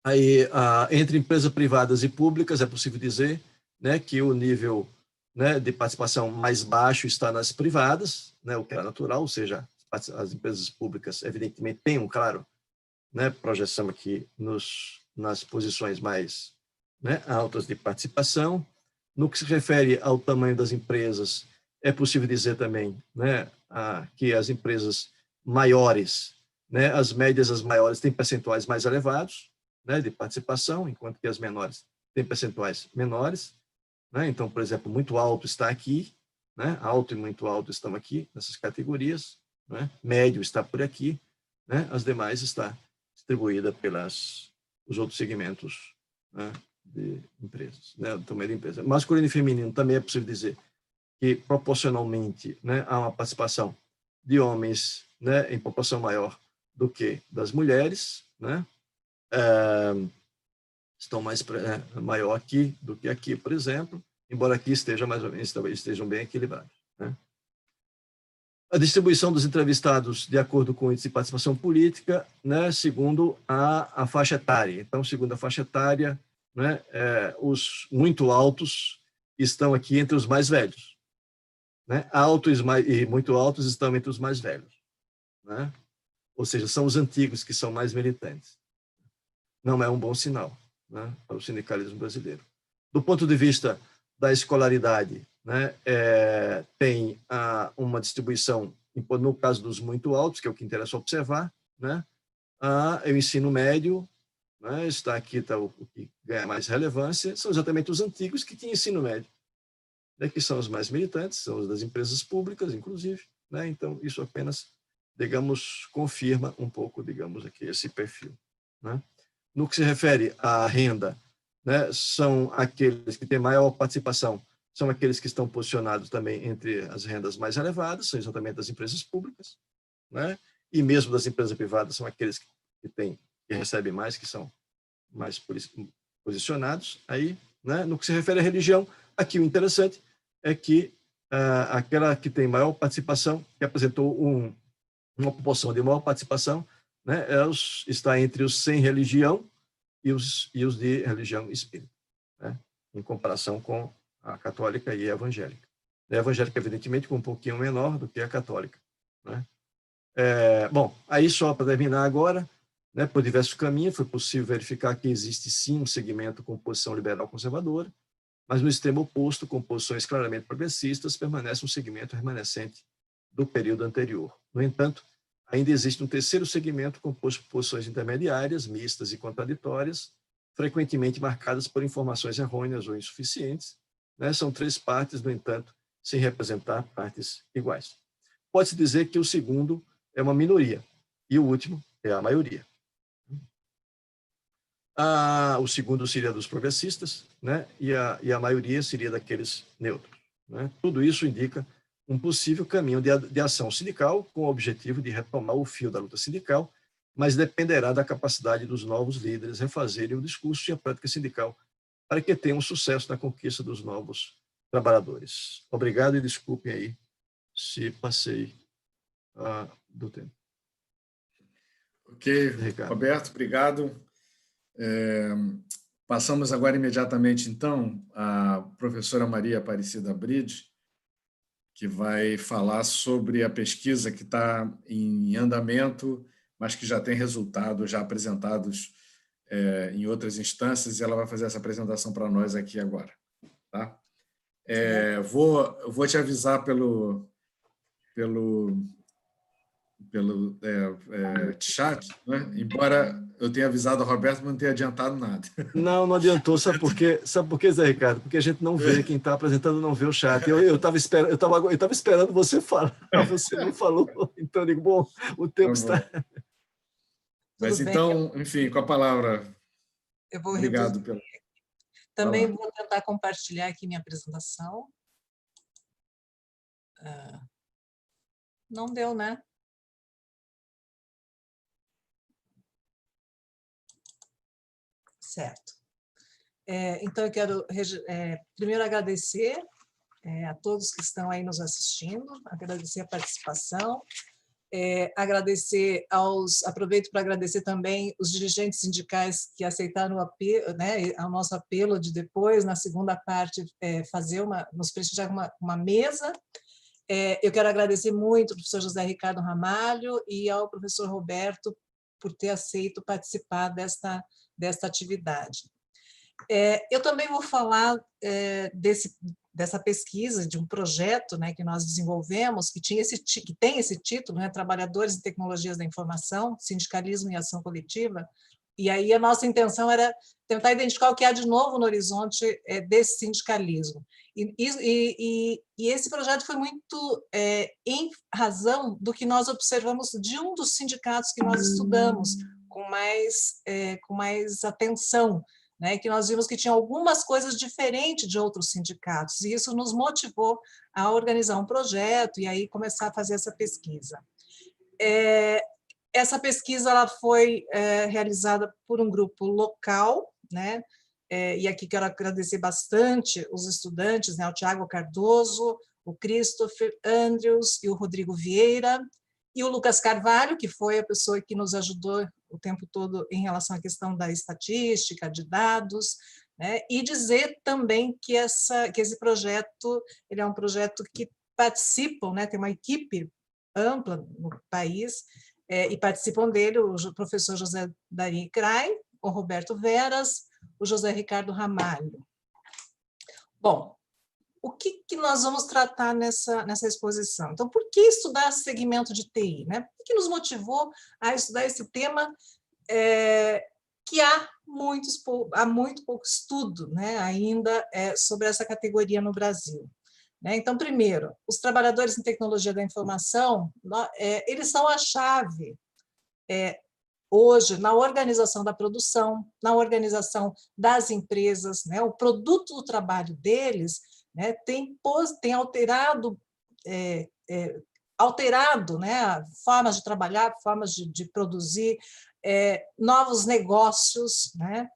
aí, entre empresas privadas e públicas, é possível dizer, né, que o nível, né, de participação mais baixo está nas privadas, né, o que é natural, ou seja, as empresas públicas, evidentemente, têm claro, né, projeção aqui nas posições mais, né, altas de participação. No que se refere ao tamanho das empresas, é possível dizer também, né, que as empresas maiores, né, as médias, as maiores, têm percentuais mais elevados, né, de participação, enquanto que as menores têm percentuais menores, né? Então, por exemplo, muito alto está aqui, né? Alto e muito alto estão aqui nessas categorias, né? Médio está por aqui, né? As demais está distribuída os outros segmentos, né, de empresas, né? Tamanho de empresa. Masculino e feminino também é possível dizer que proporcionalmente, né, há uma participação de homens, né, em proporção maior do que das mulheres, né? Estão maior aqui do que aqui, por exemplo, embora aqui esteja mais ou menos, estejam bem equilibrados, né? A distribuição dos entrevistados de acordo com o índice de participação política, né, segundo a faixa etária. Então, segundo a faixa etária, né, os muito altos estão aqui entre os mais velhos, né? Altos e muito altos estão entre os mais velhos, né? Ou seja, são os antigos que são mais militantes. Não é um bom sinal, né, para o sindicalismo brasileiro. Do ponto de vista da escolaridade, né, tem uma distribuição, no caso dos muito altos, que é o que interessa observar, né, o ensino médio, né, está aqui tá o que ganha mais relevância, são exatamente os antigos que tinham ensino médio, né, que são os mais militantes, são os das empresas públicas, inclusive, né, então isso apenas, digamos, confirma um pouco, digamos, aqui esse perfil, né. No que se refere à renda, né, são aqueles que têm maior participação, são aqueles que estão posicionados também entre as rendas mais elevadas, são exatamente das empresas públicas, né, e mesmo das empresas privadas são aqueles que recebem mais, que são mais posicionados. Aí, né, no que se refere à religião, aqui o interessante é que aquela que tem maior participação, que apresentou uma proporção de maior participação, né, está entre os sem religião e os de religião espírita, né, em comparação com a católica e a evangélica. A evangélica, evidentemente, com um pouquinho menor do que a católica, né. Bom, aí só para terminar agora, né, por diversos caminhos, foi possível verificar que existe sim um segmento com posição liberal conservadora, mas no extremo oposto, com posições claramente progressistas, permanece um segmento remanescente do período anterior. No entanto, ainda existe um terceiro segmento composto por posições intermediárias, mistas e contraditórias, frequentemente marcadas por informações errôneas ou insuficientes, né? São três partes, no entanto, sem representar partes iguais. Pode-se dizer que o segundo é uma minoria e o último é a maioria. O segundo seria dos progressistas, né? E a maioria seria daqueles neutros, né? Tudo isso indica um possível caminho de ação sindical com o objetivo de retomar o fio da luta sindical, mas dependerá da capacidade dos novos líderes refazerem o discurso e a prática sindical para que tenham sucesso na conquista dos novos trabalhadores. Obrigado e desculpem aí se passei do tempo. Ok, Ricardo. Roberto, obrigado. Passamos agora imediatamente, então, à professora Maria Aparecida Bride, que vai falar sobre a pesquisa que está em andamento, mas que já tem resultados já apresentados em outras instâncias, e ela vai fazer essa apresentação para nós aqui agora. Tá? Vou te avisar pelo chat, né? Embora eu tenho avisado ao Roberto, mas não tenho adiantado nada. Não, não adiantou. Sabe por quê? Sabe por quê, Zé Ricardo? Porque a gente não vê, quem está apresentando não vê o chat. Eu estava esperando você falar, você não falou. Então, eu digo, bom, o tempo está... Mas então, enfim, com a palavra. Eu vou Obrigado reduzir. pelo... Também vou tentar compartilhar aqui minha apresentação. Não deu, né? Certo. Então, eu quero primeiro agradecer a todos que estão aí nos assistindo, agradecer a participação, aproveito para agradecer também os dirigentes sindicais que aceitaram o nosso apelo de depois, na segunda parte, nos prestigiar uma mesa. Eu quero agradecer muito ao professor José Ricardo Ramalho e ao professor Roberto por ter aceito participar desta atividade. Eu também vou falar dessa pesquisa, de um projeto, né, que nós desenvolvemos, que tem esse título, né, Trabalhadores e Tecnologias da Informação, Sindicalismo e Ação Coletiva, e aí a nossa intenção era tentar identificar o que há de novo no horizonte desse sindicalismo. E esse projeto foi muito em razão do que nós observamos de um dos sindicatos que nós estudamos com mais atenção, né, que nós vimos que tinha algumas coisas diferentes de outros sindicatos, e isso nos motivou a organizar um projeto e aí começar a fazer essa pesquisa. Essa pesquisa ela foi realizada por um grupo local, né, e aqui quero agradecer bastante os estudantes, né, o Tiago Cardoso, o Christopher Andrews e o Rodrigo Vieira, e o Lucas Carvalho, que foi a pessoa que nos ajudou o tempo todo em relação à questão da estatística, de dados, né? E dizer também que esse projeto ele é um projeto que participam, né? Tem uma equipe ampla no país, e participam dele o professor José Dari Crai, o Roberto Veras, o José Ricardo Ramalho. Bom, o que nós vamos tratar nessa exposição? Então, por que estudar segmento de TI? Né? O que nos motivou a estudar esse tema que há muito pouco estudo, né, ainda sobre essa categoria no Brasil? Né? Então, primeiro, os trabalhadores em tecnologia da informação, eles são a chave hoje na organização da produção, na organização das empresas, né? O produto do trabalho deles, né, tem alterado, né, formas de trabalhar, formas de produzir, novos negócios, né,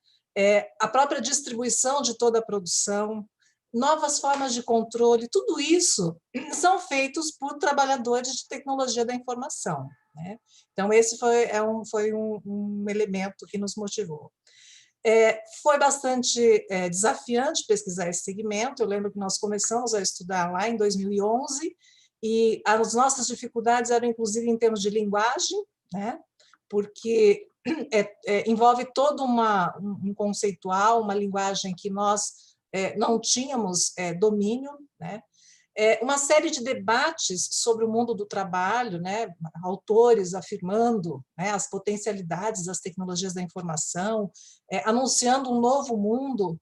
a própria distribuição de toda a produção, novas formas de controle, tudo isso são feitos por trabalhadores de tecnologia da informação. Né? Então, esse foi um elemento que nos motivou. Foi bastante desafiante pesquisar esse segmento. Eu lembro que nós começamos a estudar lá em 2011 e as nossas dificuldades eram, inclusive, em termos de linguagem, né? Porque envolve todo um conceitual, uma linguagem que nós não tínhamos domínio, né? Uma série de debates sobre o mundo do trabalho, né? Autores afirmando, né, as potencialidades das tecnologias da informação, anunciando um novo mundo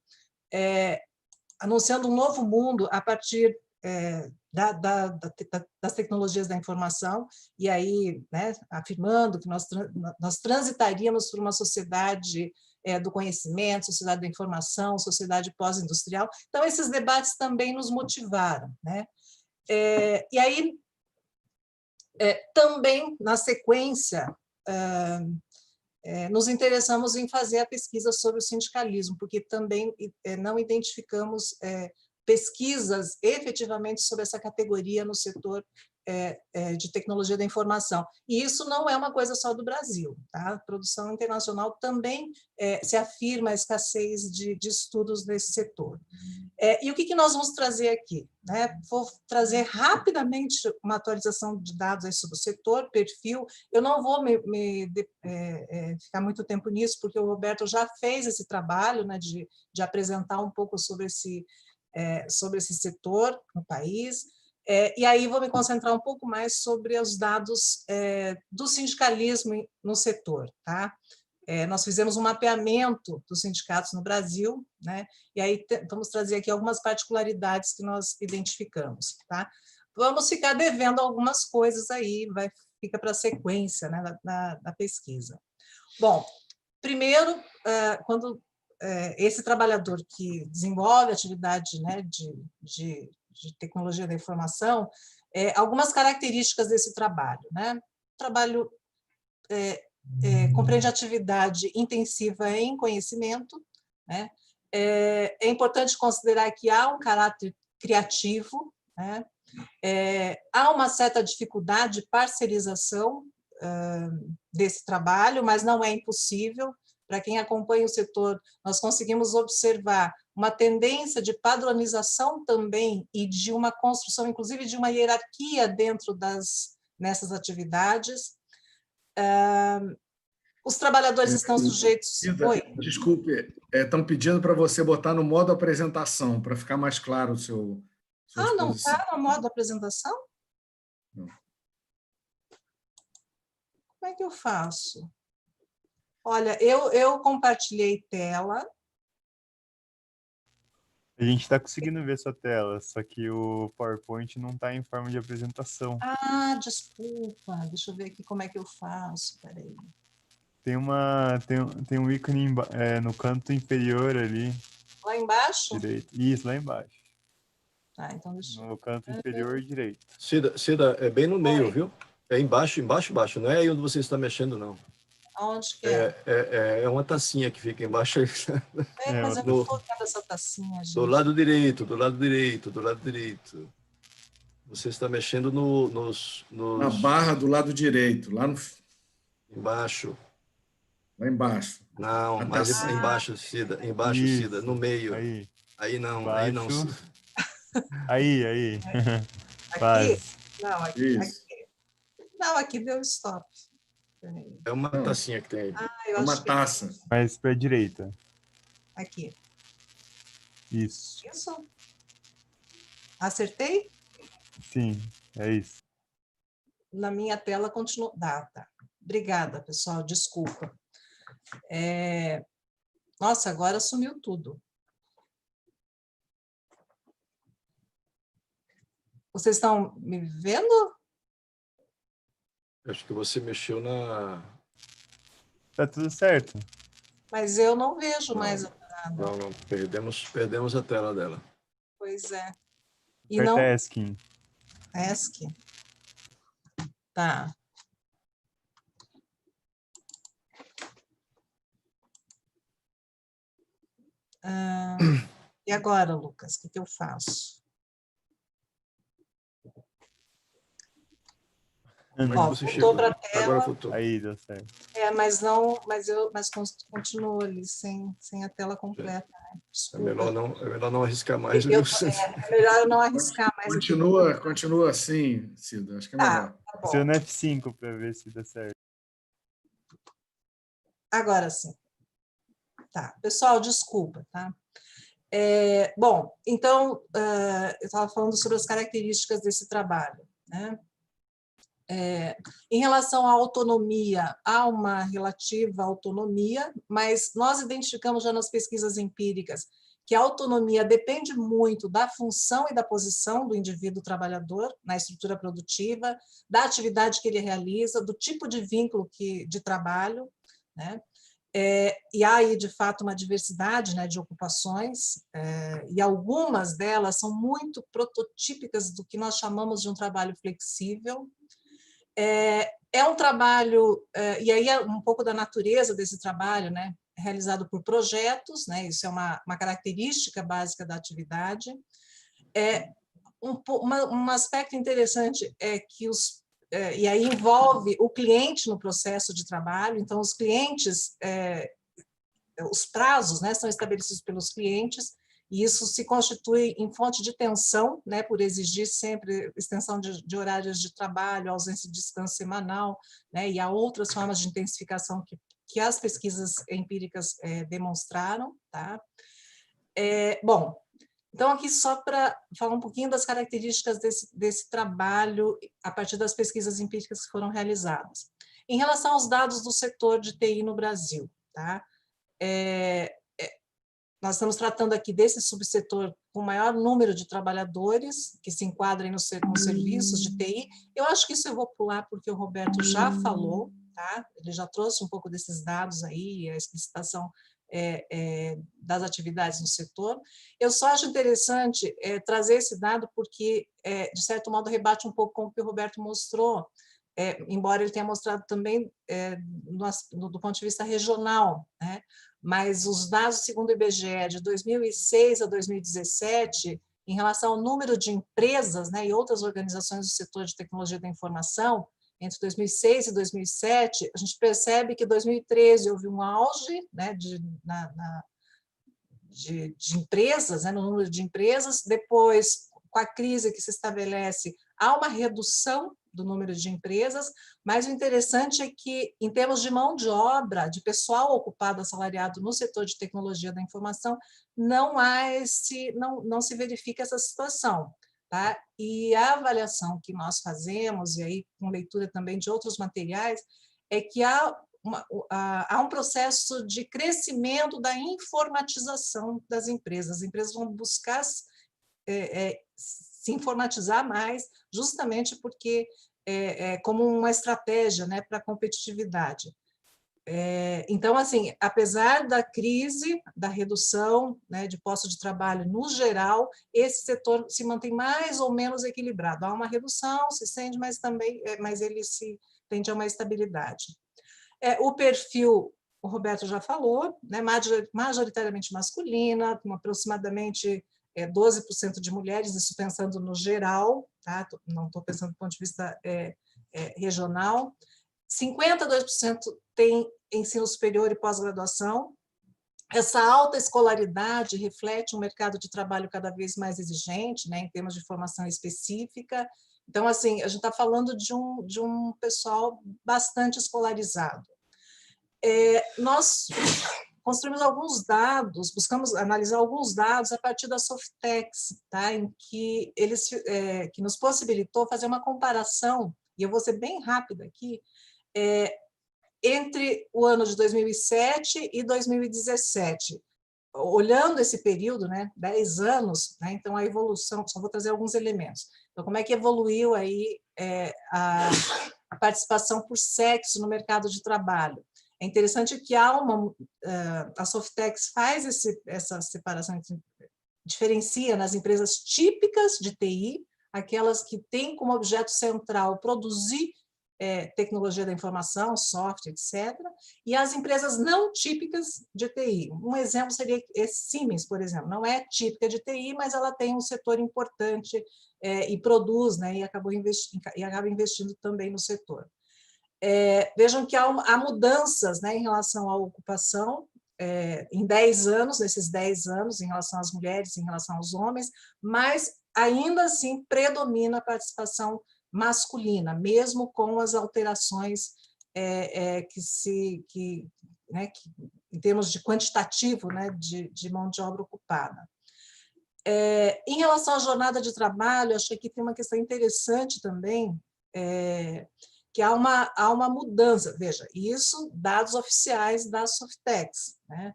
a partir das tecnologias da informação, e aí, né, afirmando que nós transitaríamos por uma sociedade do conhecimento, sociedade da informação, sociedade pós-industrial. Então, esses debates também nos motivaram. Né? E aí, também, na sequência, nos interessamos em fazer a pesquisa sobre o sindicalismo, porque também não identificamos pesquisas efetivamente sobre essa categoria no setor de tecnologia da informação. E isso não é uma coisa só do Brasil. Tá? A produção internacional também se afirma a escassez de estudos nesse setor. E o que nós vamos trazer aqui? Né? Vou trazer rapidamente uma atualização de dados aí sobre o setor, perfil. Eu não vou ficar muito tempo nisso, porque o Roberto já fez esse trabalho, né, de apresentar um pouco sobre esse setor no país. E aí vou me concentrar um pouco mais sobre os dados do sindicalismo no setor. Tá? Nós fizemos um mapeamento dos sindicatos no Brasil, né? E aí vamos trazer aqui algumas particularidades que nós identificamos, tá? Vamos ficar devendo algumas coisas aí, fica para a sequência, né, da pesquisa. Bom, primeiro, quando esse trabalhador que desenvolve atividade, né, de tecnologia da informação, algumas características desse trabalho, né? O trabalho compreende atividade intensiva em conhecimento, né? É importante considerar que há um caráter criativo, né? Há uma certa dificuldade de parcerização desse trabalho, mas não é impossível. Para quem acompanha o setor, nós conseguimos observar uma tendência de padronização também e de uma construção, inclusive, de uma hierarquia dentro nessas atividades. Os trabalhadores estão sujeitos... Oi. Desculpe, estão pedindo para você botar no modo apresentação, para ficar mais claro o seu... não está no modo apresentação? Não. Como é que eu faço? Olha, eu compartilhei tela. A gente está conseguindo ver sua tela, só que o PowerPoint não está em forma de apresentação. Desculpa. Deixa eu ver aqui como é que eu faço. Peraí. Tem um ícone no canto inferior ali. Lá embaixo? Direito. Isso, lá embaixo. Então deixa eu... No canto inferior direito. Cida, é bem no meio, Oi. viu? É embaixo, não é aí onde você está mexendo, não. Aonde que é? É uma tacinha que fica embaixo. Mas eu não estou vendo essa tacinha, gente. Do lado direito. Você está mexendo na barra do lado direito, lá no... Embaixo. Lá embaixo. Não, mas embaixo, Cida. Embaixo, Isso. Cida, no meio. Aí não, embaixo. aí não, Cida. Aí. Aqui? Não, aqui. Isso. Não, aqui deu stop. É uma tacinha que tem aí. É uma taça. Mais para a direita. Aqui. Isso. Isso? Acertei? Sim, é isso. Na minha tela continua... Tá. Obrigada, pessoal, desculpa. Nossa, agora sumiu tudo. Vocês estão me vendo? Acho que você mexeu na... Tá tudo certo. Mas eu não vejo mais nada. Não, perdemos a tela dela. Pois é. E Aperta não... ESC. ESC. Tá. E agora, Lucas, o que eu faço? Voltou para a tela. Agora voltou. Aí, deu certo. Mas continua ali, sem a tela completa. Né? É melhor não arriscar mais. É melhor eu não arriscar mais. Continua assim, Cida, acho que é melhor. Tá bom. Seu no F5 para ver se dá certo. Agora sim. Tá, pessoal, desculpa, tá? Bom, então, eu estava falando sobre as características desse trabalho, né? Em relação à autonomia, há uma relativa autonomia, mas nós identificamos já nas pesquisas empíricas que a autonomia depende muito da função e da posição do indivíduo trabalhador na estrutura produtiva, da atividade que ele realiza, do tipo de vínculo de trabalho, né? E há aí, de fato, uma diversidade, né, de ocupações, e algumas delas são muito prototípicas do que nós chamamos de um trabalho flexível. É um trabalho, e aí é um pouco da natureza desse trabalho, né, realizado por projetos, né, isso é uma característica básica da atividade. Um aspecto interessante é que e aí envolve o cliente no processo de trabalho, então os clientes, os prazos, né, são estabelecidos pelos clientes, e isso se constitui em fonte de tensão, né, por exigir sempre extensão de horários de trabalho, ausência de descanso semanal, né, e há outras formas de intensificação que as pesquisas empíricas demonstraram. Tá? Bom, então aqui só para falar um pouquinho das características desse trabalho a partir das pesquisas empíricas que foram realizadas. Em relação aos dados do setor de TI no Brasil, tá? Nós estamos tratando aqui desse subsetor com maior número de trabalhadores que se enquadrem nos serviços de TI. Eu acho que isso eu vou pular porque o Roberto já falou, tá? Ele já trouxe um pouco desses dados aí, a explicitação das atividades no setor. Eu só acho interessante trazer esse dado porque, de certo modo, rebate um pouco com o que o Roberto mostrou, embora ele tenha mostrado também do ponto de vista regional, né? Mas os dados, segundo o IBGE, de 2006 a 2017, em relação ao número de empresas, né, e outras organizações do setor de tecnologia da informação, entre 2006 e 2007, a gente percebe que em 2013 houve um auge, né, de empresas, né, no número de empresas. Depois, com a crise que se estabelece, há uma redução do número de empresas, mas o interessante é que, em termos de mão de obra, de pessoal ocupado, assalariado no setor de tecnologia da informação, não se verifica essa situação. Tá? E a avaliação que nós fazemos, e aí com leitura também de outros materiais, é que há um processo de crescimento da informatização das empresas. As empresas vão buscar se informatizar mais, justamente porque como uma estratégia, né, para a competitividade. Então, assim, apesar da crise, da redução, né, de postos de trabalho no geral, esse setor se mantém mais ou menos equilibrado. Há uma redução, se sente, mas ele se tende a uma estabilidade. O perfil, o Roberto já falou, né, majoritariamente masculina, com aproximadamente 12% de mulheres, isso pensando no geral, tá? Não estou pensando do ponto de vista regional. 52% tem ensino superior e pós-graduação. Essa alta escolaridade reflete um mercado de trabalho cada vez mais exigente, né, em termos de formação específica. Então, assim, a gente está falando de um pessoal bastante escolarizado. Nós construímos alguns dados, buscamos analisar alguns dados a partir da Softex, tá? Em que que nos possibilitou fazer uma comparação, e eu vou ser bem rápida aqui, entre o ano de 2007 e 2017. Olhando esse período, né, 10 anos, né, então a evolução, só vou trazer alguns elementos. Então, como é que evoluiu aí a participação por sexo no mercado de trabalho? É interessante que a Softex faz essa separação, diferencia nas empresas típicas de TI, aquelas que têm como objeto central produzir tecnologia da informação, software, etc., e as empresas não típicas de TI. Um exemplo seria Siemens, por exemplo, não é típica de TI, mas ela tem um setor importante e produz, né, e acaba investindo também no setor. Vejam que há mudanças, né, em relação à ocupação, em 10 anos, nesses 10 anos, em relação às mulheres, em relação aos homens, mas ainda assim predomina a participação masculina, mesmo com as alterações que em termos de quantitativo, né, de mão de obra ocupada. Em relação à jornada de trabalho, acho que aqui tem uma questão interessante também, que há uma mudança. Veja, isso dados oficiais da Softex, né?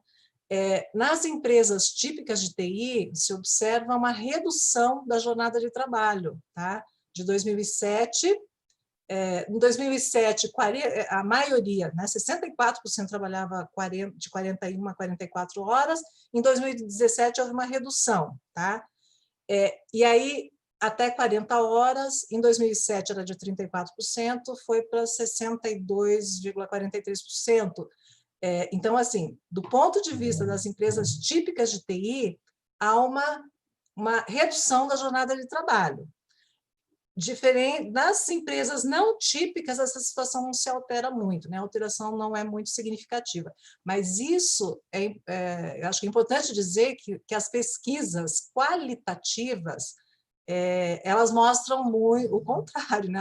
Nas empresas típicas de TI, se observa uma redução da jornada de trabalho, tá? De 2007, em 2007, a maioria, né, 64% trabalhava de 41 a 44 horas, em 2017 houve uma redução, tá? E aí, até 40 horas, em 2007 era de 34%, foi para 62,43%. Então, assim, do ponto de vista das empresas típicas de TI, há uma redução da jornada de trabalho. Diferente das empresas não típicas, essa situação não se altera muito, né? A alteração não é muito significativa. Mas isso, eu acho que é importante dizer que as pesquisas qualitativas, elas mostram muito o contrário, né?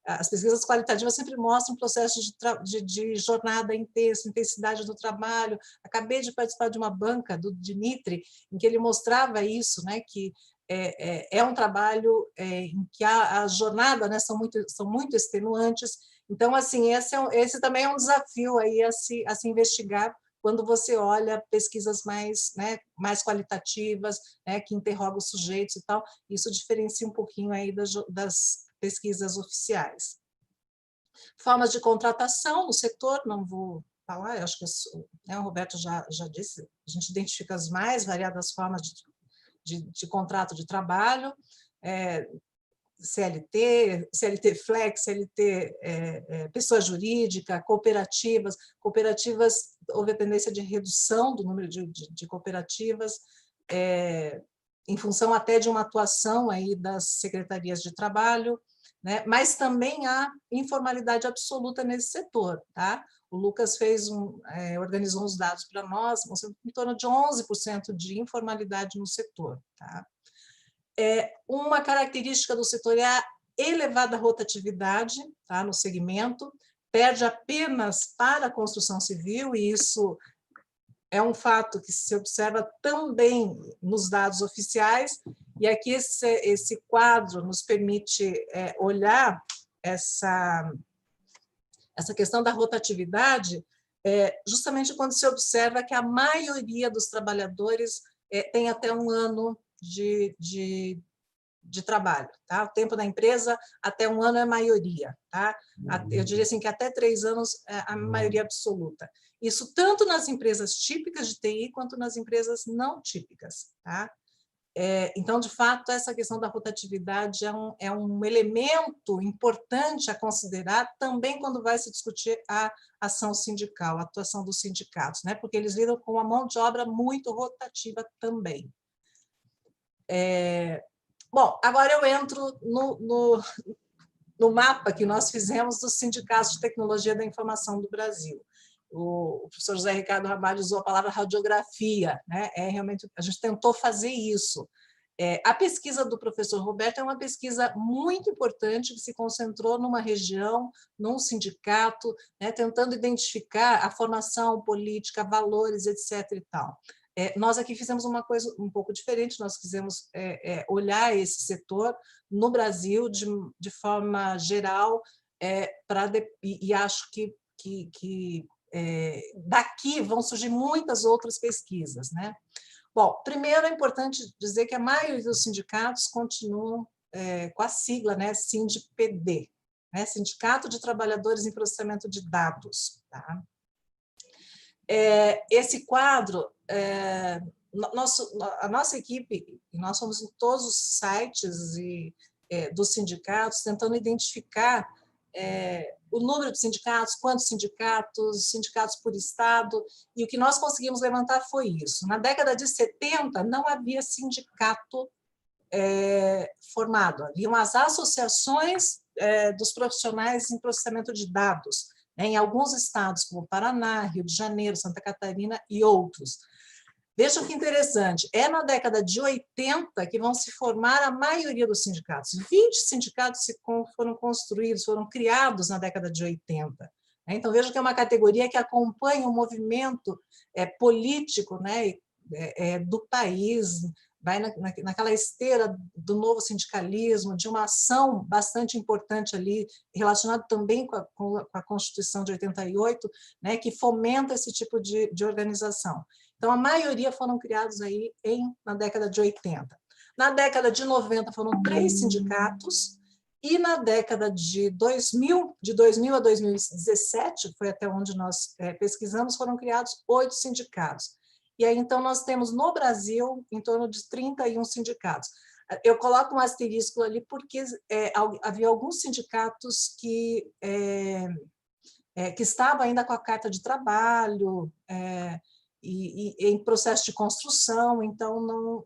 As pesquisas qualitativas sempre mostram processos de jornada intensa, intensidade do trabalho. Acabei de participar de uma banca do Dimitri, em que ele mostrava isso, né? Que um trabalho em que as jornadas, né, são muito extenuantes, Então, assim, esse também é um desafio aí a se investigar quando você olha pesquisas mais, né, mais qualitativas, né, que interrogam os sujeitos e tal. Isso diferencia um pouquinho aí das pesquisas oficiais. Formas de contratação no setor, não vou falar, eu acho que né, o Roberto já disse, a gente identifica as mais variadas formas de contrato de trabalho, CLT, CLT Flex, CLT pessoa jurídica, cooperativas. Cooperativas, houve a tendência de redução do número de cooperativas, em função até de uma atuação aí das secretarias de trabalho, né? Mas também há informalidade absoluta nesse setor, tá? O Lucas organizou uns dados para nós, mostrando em torno de 11% de informalidade no setor, tá? Uma característica do setor é a elevada rotatividade, tá, no segmento, perde apenas para a construção civil, e isso é um fato que se observa também nos dados oficiais, e aqui esse quadro nos permite olhar essa questão da rotatividade, justamente quando se observa que a maioria dos trabalhadores tem até um ano de trabalho, tá? O tempo da empresa até um ano é a maioria, tá? Eu diria assim que até 3 anos é a maioria absoluta. Isso tanto nas empresas típicas de TI quanto nas empresas não típicas, tá? Então, de fato, essa questão da rotatividade é um elemento importante a considerar também quando vai se discutir a ação sindical, a atuação dos sindicatos, né? Porque eles lidam com uma mão de obra muito rotativa também. Bom, agora eu entro no mapa que nós fizemos dos sindicatos de tecnologia da informação do Brasil. O professor José Ricardo Ramalho usou a palavra radiografia, né? Realmente, a gente tentou fazer isso. A pesquisa do professor Roberto é uma pesquisa muito importante que se concentrou numa região, num sindicato, né? Tentando identificar a formação política, valores, etc. e tal. Nós aqui fizemos uma coisa um pouco diferente, nós quisemos olhar esse setor no Brasil de forma geral, e acho que daqui vão surgir muitas outras pesquisas, né? Bom, primeiro é importante dizer que a maioria dos sindicatos continuam com a sigla, né, SINDPD, né, Sindicato de Trabalhadores em Processamento de Dados, tá? Esse quadro, a nossa equipe, nós somos em todos os sites dos sindicatos, tentando identificar o número de sindicatos, quantos sindicatos por estado, e o que nós conseguimos levantar foi isso. Na década de 70, não havia sindicato formado, haviam as associações dos profissionais em processamento de dados, em alguns estados, como Paraná, Rio de Janeiro, Santa Catarina e outros. Vejam que interessante, na década de 80 que vão se formar a maioria dos sindicatos. 20 sindicatos foram construídos, foram criados na década de 80. Então, vejam que é uma categoria que acompanha o movimento político, né, do país, vai naquela esteira do novo sindicalismo, de uma ação bastante importante ali, relacionada também com a Constituição de 88, né, que fomenta esse tipo de organização. Então, a maioria foram criados aí na década de 80. Na década de 90 foram 3 sindicatos, e na década de 2000 a 2017, foi até onde nós pesquisamos, foram criados 8 sindicatos. E aí, então, nós temos no Brasil em torno de 31 sindicatos. Eu coloco um asterisco ali porque havia alguns sindicatos que estavam ainda com a carta de trabalho, e em processo de construção, então não,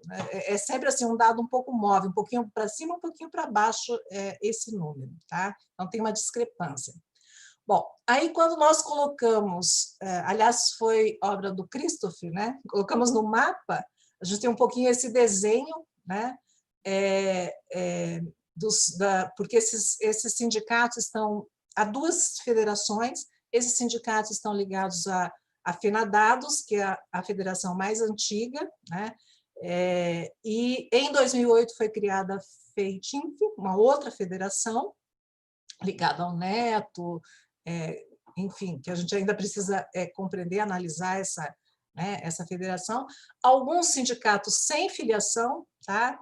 sempre assim um dado um pouco móvel, um pouquinho para cima, um pouquinho para baixo esse número, tá? Então tem uma discrepância. Bom, aí quando nós colocamos, aliás foi obra do Christoph, né? Colocamos no mapa, a gente tem um pouquinho esse desenho, né? Porque esses sindicatos estão, há 2 federações, esses sindicatos estão ligados a FENADADOS, que é a federação mais antiga, né? E em 2008 foi criada a FEITINF, uma outra federação, ligada ao neto, enfim, que a gente ainda precisa compreender, analisar essa federação. Alguns sindicatos sem filiação, tá?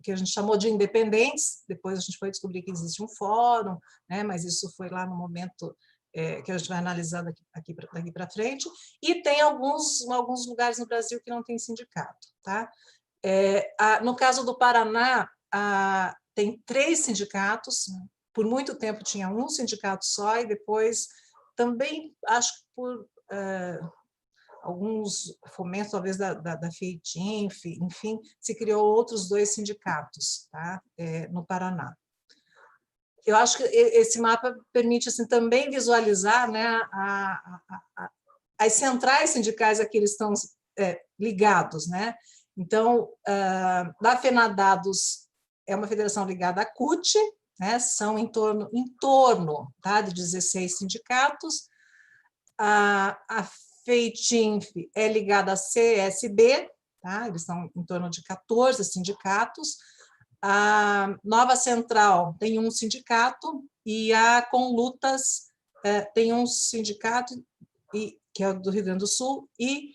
Que a gente chamou de independentes, depois a gente foi descobrir que existe um fórum, né? Mas isso foi lá no momento que a gente vai analisar daqui para frente, e tem alguns lugares no Brasil que não tem sindicato. Tá? No caso do Paraná, tem 3 sindicatos, por muito tempo tinha um sindicato só, e depois também, acho que por alguns fomentos, talvez da FEITINF, enfim, se criou outros 2 sindicatos, tá? No Paraná. Eu acho que esse mapa permite assim, também visualizar, né, as centrais sindicais a que eles estão ligados. Né? Então, da FENADADOS é uma federação ligada à CUT, né, são em torno tá, de 16 sindicatos. A FEITINF é ligada à CSB, tá, eles são em torno de 14 sindicatos. A Nova Central tem um sindicato e a Conlutas tem um sindicato, que é do Rio Grande do Sul, e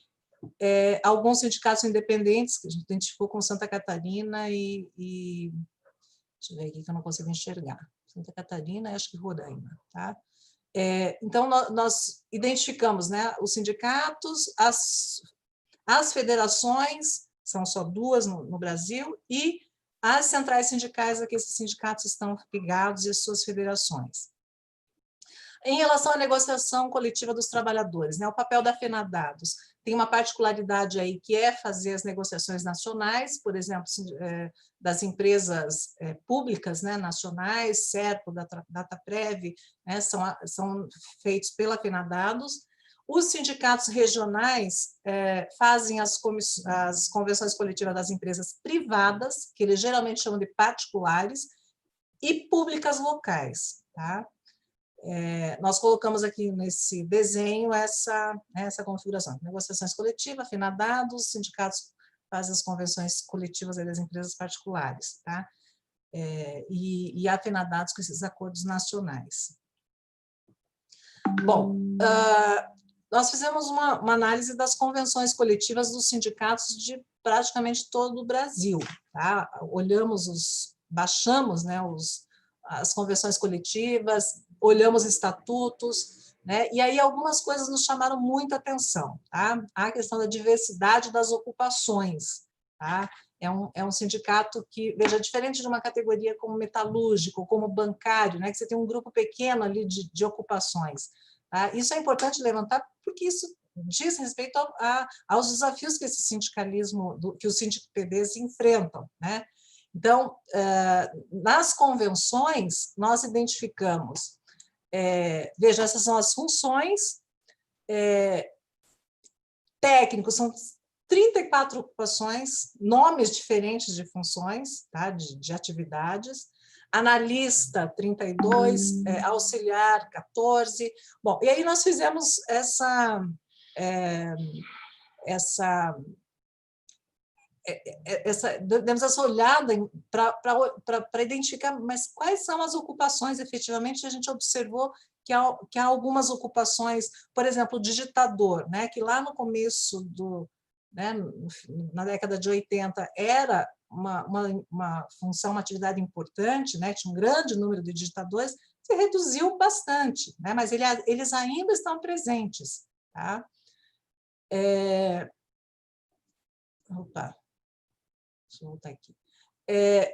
alguns sindicatos independentes, que a gente identificou com Santa Catarina e deixa eu ver aqui que eu não consigo enxergar. Santa Catarina e acho que Roraima. Tá? Então, nós identificamos, né, os sindicatos, as federações, são só 2 no Brasil, e as centrais sindicais a que esses sindicatos estão ligados e as suas federações. Em relação à negociação coletiva dos trabalhadores, né, o papel da FENADADOS tem uma particularidade aí que é fazer as negociações nacionais, por exemplo, das empresas públicas, né, nacionais, SERPO, DataPrev, né, são feitos pela FENADADOS. Os sindicatos regionais fazem as convenções coletivas das empresas privadas, que eles geralmente chamam de particulares, e públicas locais. Tá? Nós colocamos aqui nesse desenho essa configuração. Negociações coletivas, FENADADOS, sindicatos fazem as convenções coletivas das empresas particulares. Tá? E a FENADADOS com esses acordos nacionais. Bom, nós fizemos uma análise das convenções coletivas dos sindicatos de praticamente todo o Brasil. Tá? Baixamos, né, as convenções coletivas, olhamos estatutos, né, e aí algumas coisas nos chamaram muita atenção. Tá? A questão da diversidade das ocupações. Tá? É um sindicato que, veja, diferente de uma categoria como metalúrgico, como bancário, né, que você tem um grupo pequeno ali de ocupações. Tá? Isso é importante levantar, porque isso diz respeito aos desafios que esse sindicalismo, que os sindicpds enfrentam. Né? Então, nas convenções, nós identificamos, veja, essas são as funções, técnicos, são 34 ocupações, nomes diferentes de funções, tá? de atividades, analista, 32, auxiliar, 14. Bom, e aí nós fizemos demos essa olhada para identificar, mas quais são as ocupações, efetivamente, a gente observou que há algumas ocupações, por exemplo, o digitador, né, que lá no começo né, na década de 80, era uma função, uma atividade importante, né, tinha um grande número de digitadores, se reduziu bastante, né, mas eles ainda estão presentes. Tá? Opa, deixa eu voltar aqui.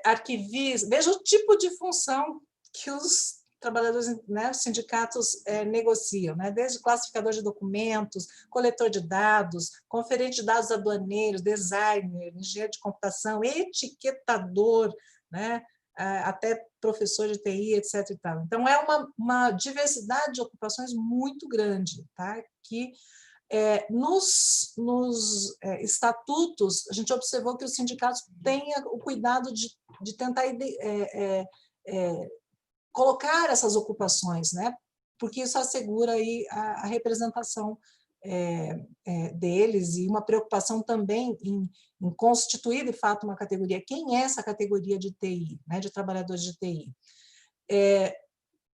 Arquivista, veja o tipo de função que os trabalhadores, né, os sindicatos negociam, né, desde classificador de documentos, coletor de dados, conferente de dados aduaneiros, designer, engenheiro de computação, etiquetador, né, até professor de TI, etc. E tal. Então, é uma diversidade de ocupações muito grande, tá? Que nos estatutos, a gente observou que os sindicatos têm o cuidado de tentar colocar essas ocupações, né? Porque isso assegura aí a representação deles e uma preocupação também em constituir, de fato, uma categoria. Quem é essa categoria de TI, né? De trabalhadores de TI?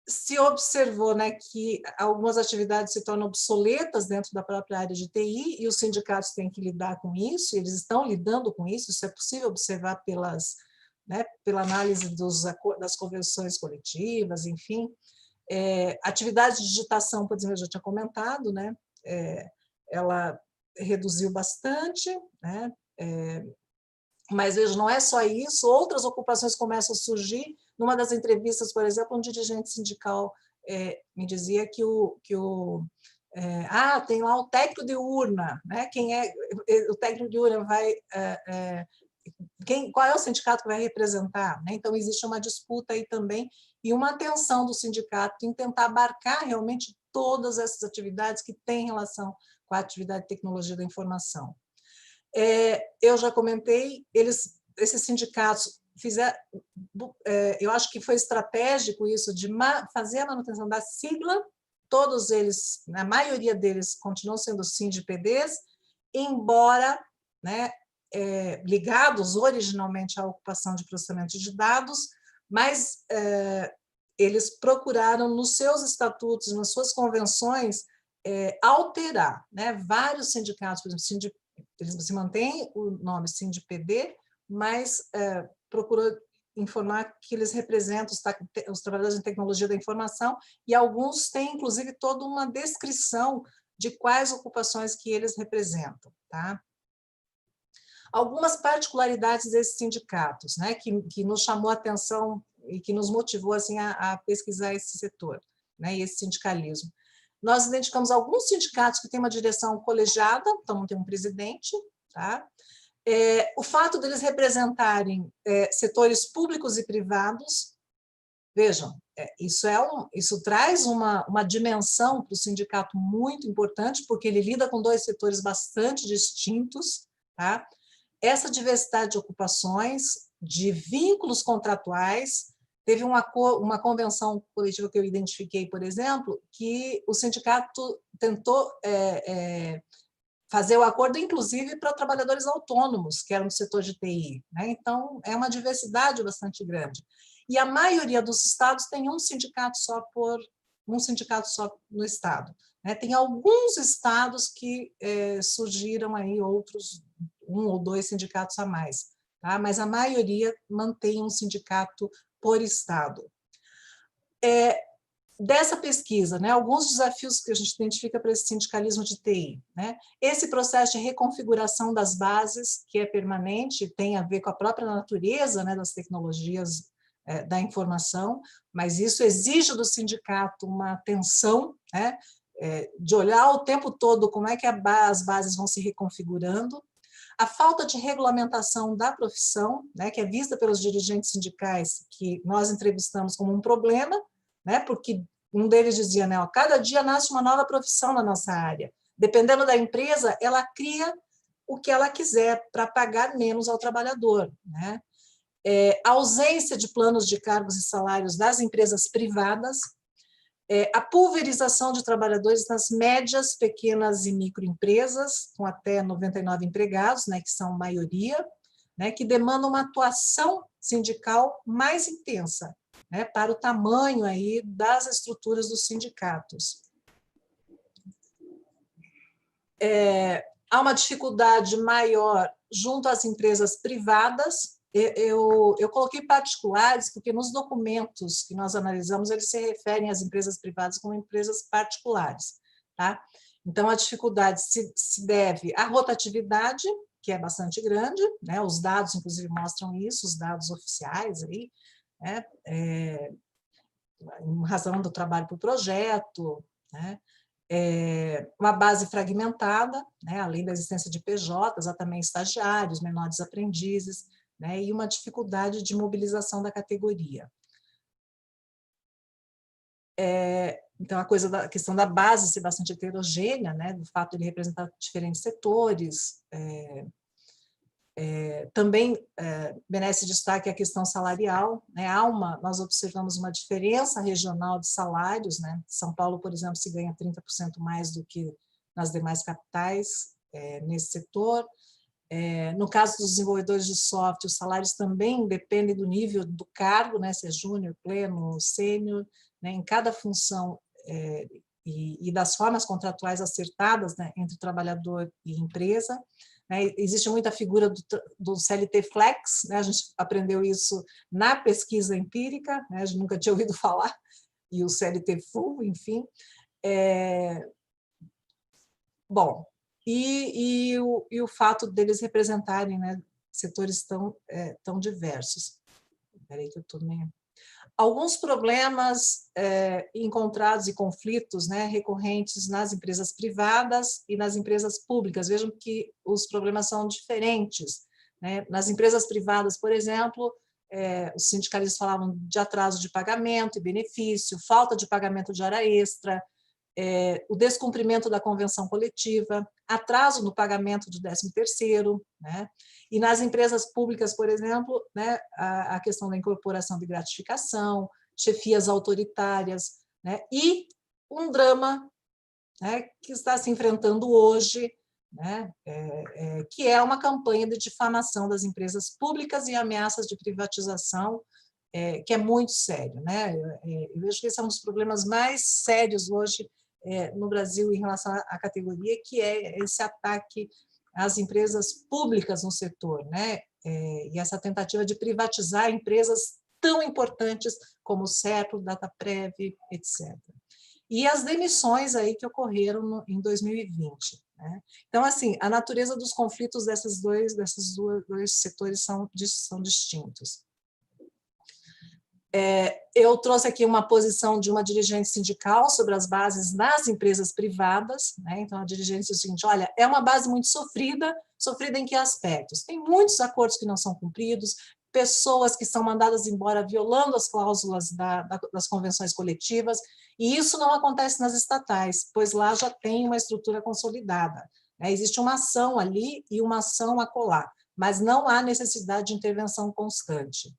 se observou, né, que algumas atividades se tornam obsoletas dentro da própria área de TI e os sindicatos têm que lidar com isso, e eles estão lidando com isso, isso é possível observar pela análise das convenções coletivas, enfim. Atividade de digitação, por exemplo, eu já tinha comentado, né, ela reduziu bastante, né, mas veja, não é só isso, outras ocupações começam a surgir. Numa das entrevistas, por exemplo, um dirigente sindical me dizia que tem lá o técnico de urna, né? Quem é o técnico de urna qual é o sindicato que vai representar, né? Então existe uma disputa aí também e uma atenção do sindicato em tentar abarcar realmente todas essas atividades que têm relação com a atividade de tecnologia da informação. Eu já comentei, esses sindicatos fizeram, eu acho que foi estratégico isso de fazer a manutenção da sigla, todos eles, a maioria deles continuam sendo SINDI-PDs, embora, né, ligados originalmente à ocupação de processamento de dados, mas eles procuraram nos seus estatutos, nas suas convenções, alterar, né? Vários sindicatos, por exemplo, eles se mantêm o nome SINDI-PD, mas procurou informar que eles representam os trabalhadores em tecnologia da informação, e alguns têm, inclusive, toda uma descrição de quais ocupações que eles representam. Tá? Algumas particularidades desses sindicatos, né, que nos chamou a atenção e que nos motivou assim, a pesquisar esse setor, né, e esse sindicalismo. Nós identificamos alguns sindicatos que têm uma direção colegiada, então não tem um presidente. Tá? O fato deles representarem setores públicos e privados, vejam, isso traz uma dimensão para o sindicato muito importante, porque ele lida com dois setores bastante distintos. Tá? Essa diversidade de ocupações, de vínculos contratuais. Teve uma convenção coletiva que eu identifiquei, por exemplo, que o sindicato tentou fazer o acordo, inclusive, para trabalhadores autônomos, que eram do setor de TI. Né? Então, é uma diversidade bastante grande. E a maioria dos estados tem um sindicato só no estado. Né? Tem alguns estados que surgiram aí outros, 1 ou 2 sindicatos a mais. Tá? Mas a maioria mantém um sindicato por estado. Dessa pesquisa, né, alguns desafios que a gente identifica para esse sindicalismo de TI. Né? Esse processo de reconfiguração das bases, que é permanente, tem a ver com a própria natureza, né, das tecnologias da informação, mas isso exige do sindicato uma atenção, né, de olhar o tempo todo como é que as bases vão se reconfigurando. A falta de regulamentação da profissão, né, que é vista pelos dirigentes sindicais, que nós entrevistamos como um problema, né, porque um deles dizia, né, cada dia nasce uma nova profissão na nossa área. Dependendo da empresa, ela cria o que ela quiser para pagar menos ao trabalhador. Né? A ausência de planos de cargos e salários das empresas privadas, a pulverização de trabalhadores nas médias, pequenas e microempresas, com até 99 empregados, né, que são maioria, né, que demandam uma atuação sindical mais intensa, né, para o tamanho aí das estruturas dos sindicatos. Há uma dificuldade maior junto às empresas privadas. Eu coloquei particulares, porque nos documentos que nós analisamos, eles se referem às empresas privadas como empresas particulares. Tá? Então, a dificuldade se deve à rotatividade, que é bastante grande, né? Os dados, inclusive, mostram isso, os dados oficiais, aí, né? Em razão do trabalho por projeto, né? Uma base fragmentada, né? Além da existência de PJs, há também estagiários, menores aprendizes, né, e uma dificuldade de mobilização da categoria. Então, a questão da base ser bastante heterogênea, né, do fato de ele representar diferentes setores. Também merece destaque a questão salarial. Né, nós observamos uma diferença regional de salários. Né, São Paulo, por exemplo, se ganha 30% mais do que nas demais capitais nesse setor. No caso dos desenvolvedores de software, os salários também dependem do nível do cargo, né, se é júnior, pleno, sênior, né, em cada função e das formas contratuais acertadas, né, entre trabalhador e empresa. Né, existe muita figura do CLT Flex, né, a gente aprendeu isso na pesquisa empírica, né, a gente nunca tinha ouvido falar, e o CLT Full, enfim. Bom, e o fato deles representarem, né, setores tão diversos. Espera aí que eu estou meio... Alguns problemas encontrados e conflitos, né, recorrentes nas empresas privadas e nas empresas públicas. Vejam que os problemas são diferentes. Né? Nas empresas privadas, por exemplo, os sindicalistas falavam de atraso de pagamento e benefício, falta de pagamento de hora extra, o descumprimento da convenção coletiva, atraso no pagamento do 13º, né? E nas empresas públicas, por exemplo, né, a questão da incorporação de gratificação, chefias autoritárias, né, e um drama, né, que está se enfrentando hoje, né, que é uma campanha de difamação das empresas públicas e ameaças de privatização, que é muito sério. Né? Eu vejo que esse é um dos problemas mais sérios hoje no Brasil em relação à categoria, que é esse ataque às empresas públicas no setor, né? E essa tentativa de privatizar empresas tão importantes como o Serpro, Dataprev, etc. E as demissões aí que ocorreram em 2020. Né? Então, assim, a natureza dos conflitos desses dois setores são distintos. Eu trouxe aqui uma posição de uma dirigente sindical sobre as bases nas empresas privadas. Né? Então, a dirigente disse o seguinte, olha, é uma base muito sofrida em que aspectos? Tem muitos acordos que não são cumpridos, pessoas que são mandadas embora violando as cláusulas das convenções coletivas, e isso não acontece nas estatais, pois lá já tem uma estrutura consolidada. Né? Existe uma ação ali e uma ação acolá, mas não há necessidade de intervenção constante.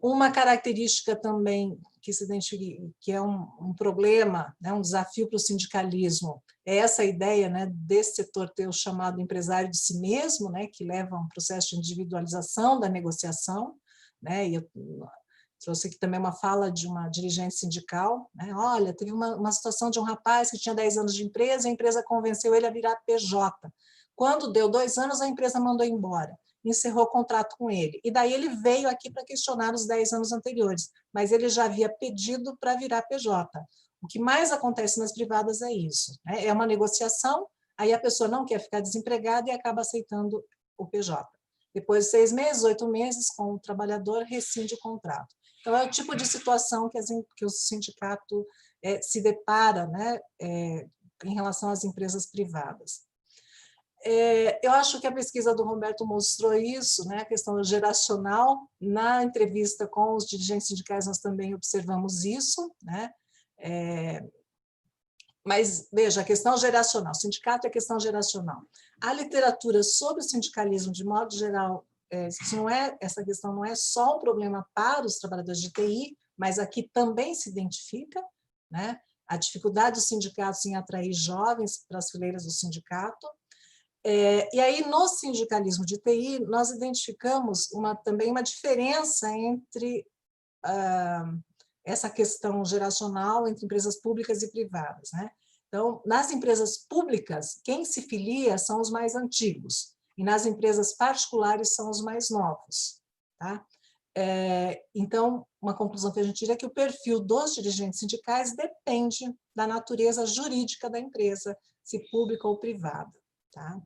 Uma característica também que se identifica, que é um problema, né, um desafio para o sindicalismo, é essa ideia, né, desse setor ter o chamado empresário de si mesmo, né, que leva a um processo de individualização da negociação. Né, e eu trouxe aqui também uma fala de uma dirigente sindical. Né, olha, teve uma situação de um rapaz que tinha 10 anos de empresa, a empresa convenceu ele a virar PJ. Quando deu 2 anos, a empresa mandou embora. Encerrou o contrato com ele. E daí ele veio aqui para questionar os 10 anos anteriores, mas ele já havia pedido para virar PJ. O que mais acontece nas privadas é isso. Né? É uma negociação, aí a pessoa não quer ficar desempregada e acaba aceitando o PJ. Depois de 6 meses, 8 meses, com o trabalhador, rescinde o contrato. Então, é o tipo de situação que o sindicato se depara, né, em relação às empresas privadas. Eu acho que a pesquisa do Roberto mostrou isso, né, a questão geracional. Na entrevista com os dirigentes sindicais, nós também observamos isso. Né? Mas, veja, a questão geracional, o sindicato é a questão geracional. A literatura sobre o sindicalismo, de modo geral, essa questão não é só um problema para os trabalhadores de TI, mas aqui também se identifica, né, a dificuldade dos sindicatos em atrair jovens para as fileiras do sindicato. E aí, no sindicalismo de TI, nós identificamos também uma diferença entre essa questão geracional entre empresas públicas e privadas. Né? Então, nas empresas públicas, quem se filia são os mais antigos, e nas empresas particulares são os mais novos. Tá? Então, uma conclusão que a gente tira é que o perfil dos dirigentes sindicais depende da natureza jurídica da empresa, se pública ou privada. Tá?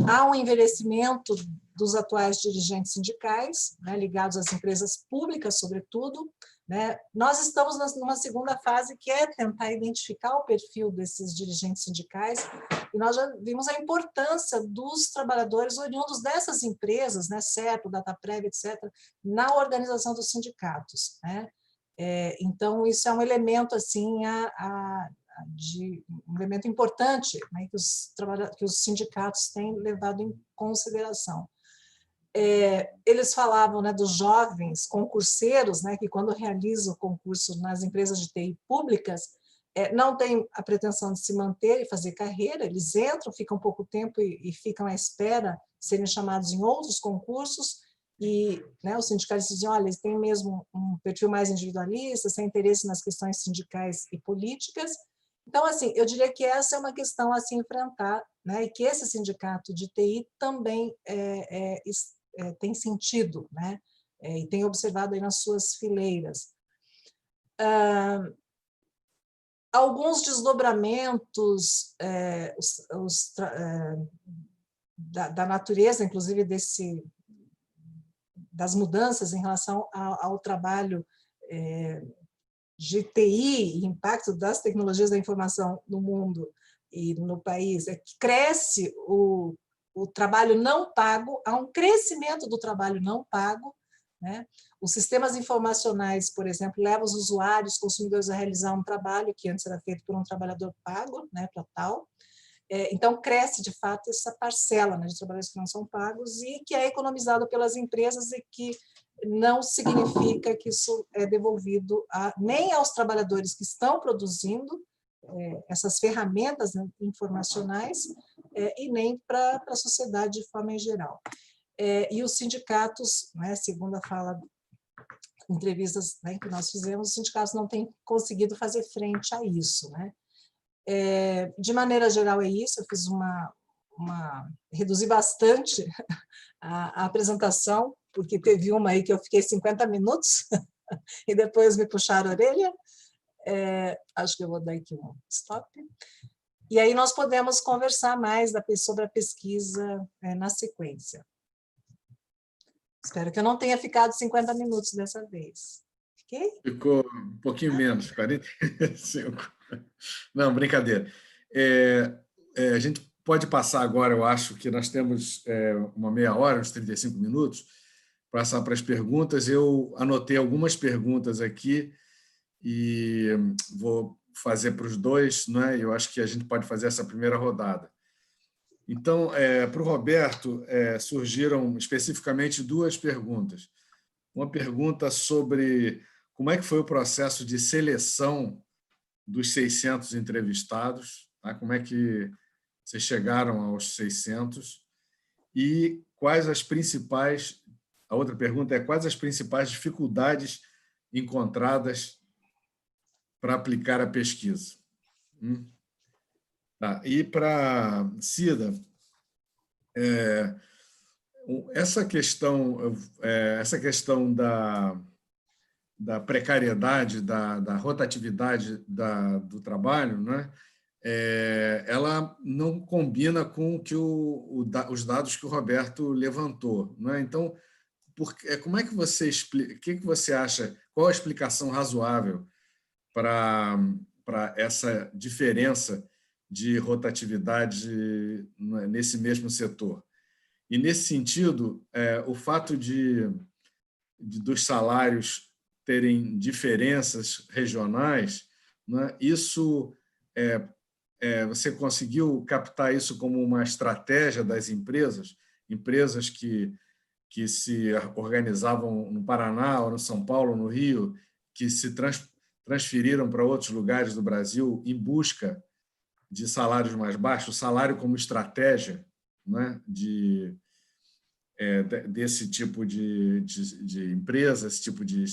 Há um envelhecimento dos atuais dirigentes sindicais, né, ligados às empresas públicas, sobretudo. Né? Nós estamos numa segunda fase, que é tentar identificar o perfil desses dirigentes sindicais, e nós já vimos a importância dos trabalhadores oriundos dessas empresas, né, Serpro, Dataprev, etc., na organização dos sindicatos. Né? Então, isso é um elemento assim, um elemento importante, né, que os sindicatos têm levado em consideração. Eles falavam, né, dos jovens concurseiros, né, que quando realizam o concurso nas empresas de TI públicas, não têm a pretensão de se manter e fazer carreira, eles entram, ficam pouco tempo e ficam à espera de serem chamados em outros concursos, E, né, os sindicalistas diziam, olha, eles têm mesmo um perfil mais individualista, sem interesse nas questões sindicais e políticas. Então, assim, eu diria que essa é uma questão a se enfrentar, né, e que esse sindicato de TI também tem sentido, né, e tem observado aí nas suas fileiras. Alguns desdobramentos da natureza, inclusive das mudanças em relação ao trabalho de TI e impacto das tecnologias da informação no mundo e no país, é que cresce o trabalho não pago, há um crescimento do trabalho não pago, né? Os sistemas informacionais, por exemplo, levam os usuários, consumidores a realizar um trabalho que antes era feito por um trabalhador pago, né, para tal. Então, cresce, de fato, essa parcela, né, de trabalhadores que não são pagos e que é economizado pelas empresas e que não significa que isso é devolvido nem aos trabalhadores que estão produzindo essas ferramentas, né, informacionais e nem para a sociedade de forma em geral. E os sindicatos, né, segundo a fala, entrevistas, né, que nós fizemos, os sindicatos não têm conseguido fazer frente a isso, né? De maneira geral é isso, eu fiz reduzi bastante a apresentação, porque teve uma aí que eu fiquei 50 minutos e depois me puxaram a orelha. Acho que eu vou dar aqui um stop. E aí nós podemos conversar mais sobre a pesquisa na sequência. Espero que eu não tenha ficado 50 minutos dessa vez. Fiquei? Ficou um pouquinho menos, 45. Não, brincadeira. A gente pode passar agora, eu acho que nós temos uma meia hora, uns 35 minutos, passar para as perguntas. Eu anotei algumas perguntas aqui e vou fazer para os dois, né? Eu acho que a gente pode fazer essa primeira rodada. Então, para o Roberto, surgiram especificamente duas perguntas. Uma pergunta sobre como é que foi o processo de seleção dos 600 entrevistados, tá? Como é que vocês chegaram aos 600 e quais as principais... A outra pergunta é quais as principais dificuldades encontradas para aplicar a pesquisa. Tá. E para Cida, essa questão da precariedade, da rotatividade do trabalho, né? Ela não combina com os dados que o Roberto levantou, né? Então, como é que você explica? O que você acha? Qual a explicação razoável para essa diferença de rotatividade nesse mesmo setor? E, nesse sentido, o fato dos salários terem diferenças regionais, né, isso você conseguiu captar isso como uma estratégia das empresas que se organizavam no Paraná, ou no São Paulo, ou no Rio, que se transferiram para outros lugares do Brasil em busca de salários mais baixos, o salário como estratégia, né, desse tipo de empresa, esse tipo de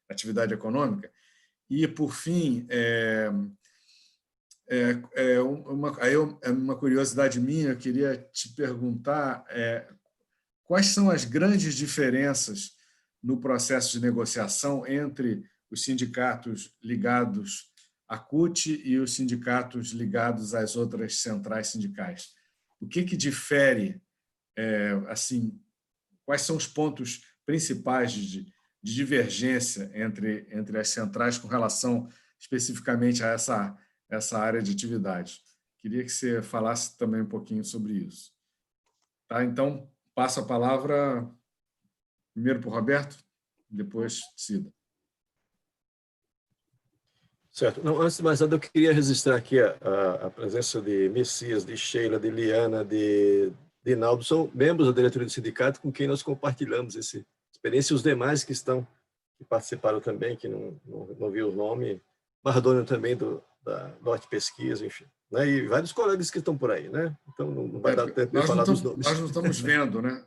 atividade econômica. E, por fim, uma curiosidade minha, eu queria te perguntar quais são as grandes diferenças no processo de negociação entre os sindicatos ligados à CUT e os sindicatos ligados às outras centrais sindicais. O que difere, assim, quais são os pontos principais de divergência entre as centrais com relação especificamente a essa área de atividade? Queria que você falasse também um pouquinho sobre isso. Tá? Então, passo a palavra primeiro para o Roberto, depois Cida. Certo. Não, antes de mais nada, eu queria registrar aqui a presença de Messias, de Sheila, de Liana, de Naldo, são membros da diretoria do sindicato com quem nós compartilhamos essa experiência, e os demais que participaram também, que não vi o nome, Maradona também da Norte Pesquisa, enfim, né? E vários colegas que estão por aí, né? Então não vai dar tempo de falar dos nomes. Nós não estamos vendo, né?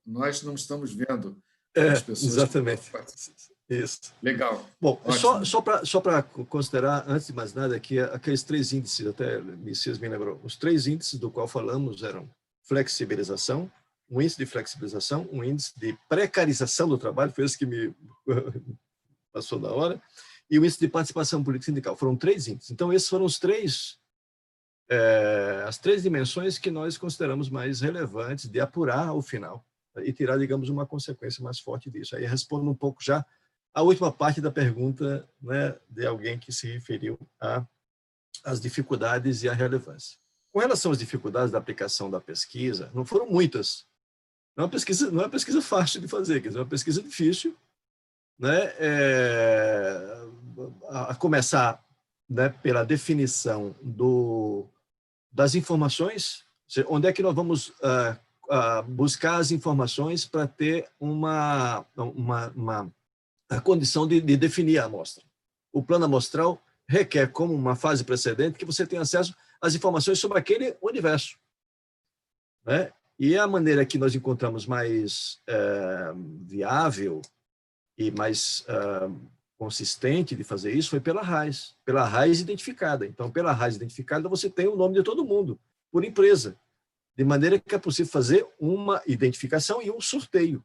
nós não estamos vendo É, as pessoas exatamente. que participam. Isso. Legal. Bom, Ótimo. só para considerar, antes de mais nada, que aqueles 3 índices, até Messias me lembrou, os 3 índices do qual falamos eram flexibilização, um índice de flexibilização, um índice de precarização do trabalho, foi esse que me passou da hora, e o índice de participação política sindical. Foram 3 índices. Então, esses foram os 3, as 3 dimensões que nós consideramos mais relevantes de apurar ao final e tirar, digamos, uma consequência mais forte disso. Aí respondo um pouco já a última parte da pergunta, né, de alguém que se referiu às dificuldades e à relevância. Com relação às dificuldades da aplicação da pesquisa, não foram muitas. Não é uma pesquisa fácil de fazer, quer dizer, é uma pesquisa difícil, né, a começar, né, pela definição das informações, onde é que nós vamos buscar as informações para ter a condição de definir a amostra. O plano amostral requer, como uma fase precedente, que você tenha acesso às informações sobre aquele universo, né? E a maneira que nós encontramos mais viável e mais consistente de fazer isso foi pela raiz identificada. Então, pela raiz identificada, você tem o nome de todo mundo, por empresa, de maneira que é possível fazer uma identificação e um sorteio.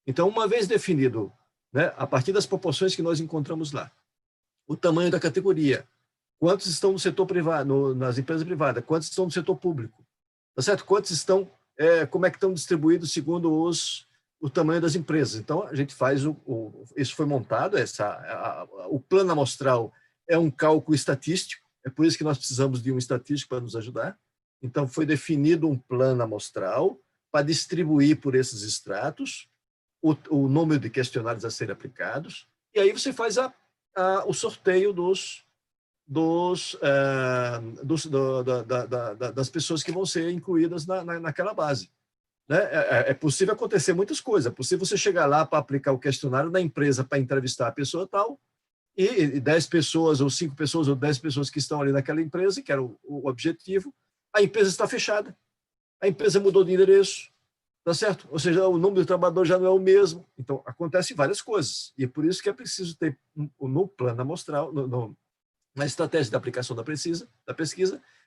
Então, uma vez definido, né, a partir das proporções que nós encontramos lá, o tamanho da categoria, quantos estão no setor privado, nas empresas privadas, quantos estão no setor público, tá certo? Quantos estão, como é que estão distribuídos segundo o tamanho das empresas. Então, a gente faz isso foi montado, o plano amostral é um cálculo estatístico, é por isso que nós precisamos de um estatístico para nos ajudar. Então, foi definido um plano amostral para distribuir por esses estratos o número de questionários a serem aplicados, e aí você faz o sorteio das pessoas que vão ser incluídas naquela base. Né? É possível acontecer muitas coisas, é possível você chegar lá para aplicar o questionário na empresa para entrevistar a pessoa tal, e 10 pessoas, ou 5 pessoas, ou 10 pessoas que estão ali naquela empresa, que era o objetivo, a empresa está fechada, a empresa mudou de endereço, tá certo? Ou seja, o número de trabalhadores já não é o mesmo. Então, acontecem várias coisas. E é por isso que é preciso ter, no plano amostral, na estratégia de aplicação da pesquisa,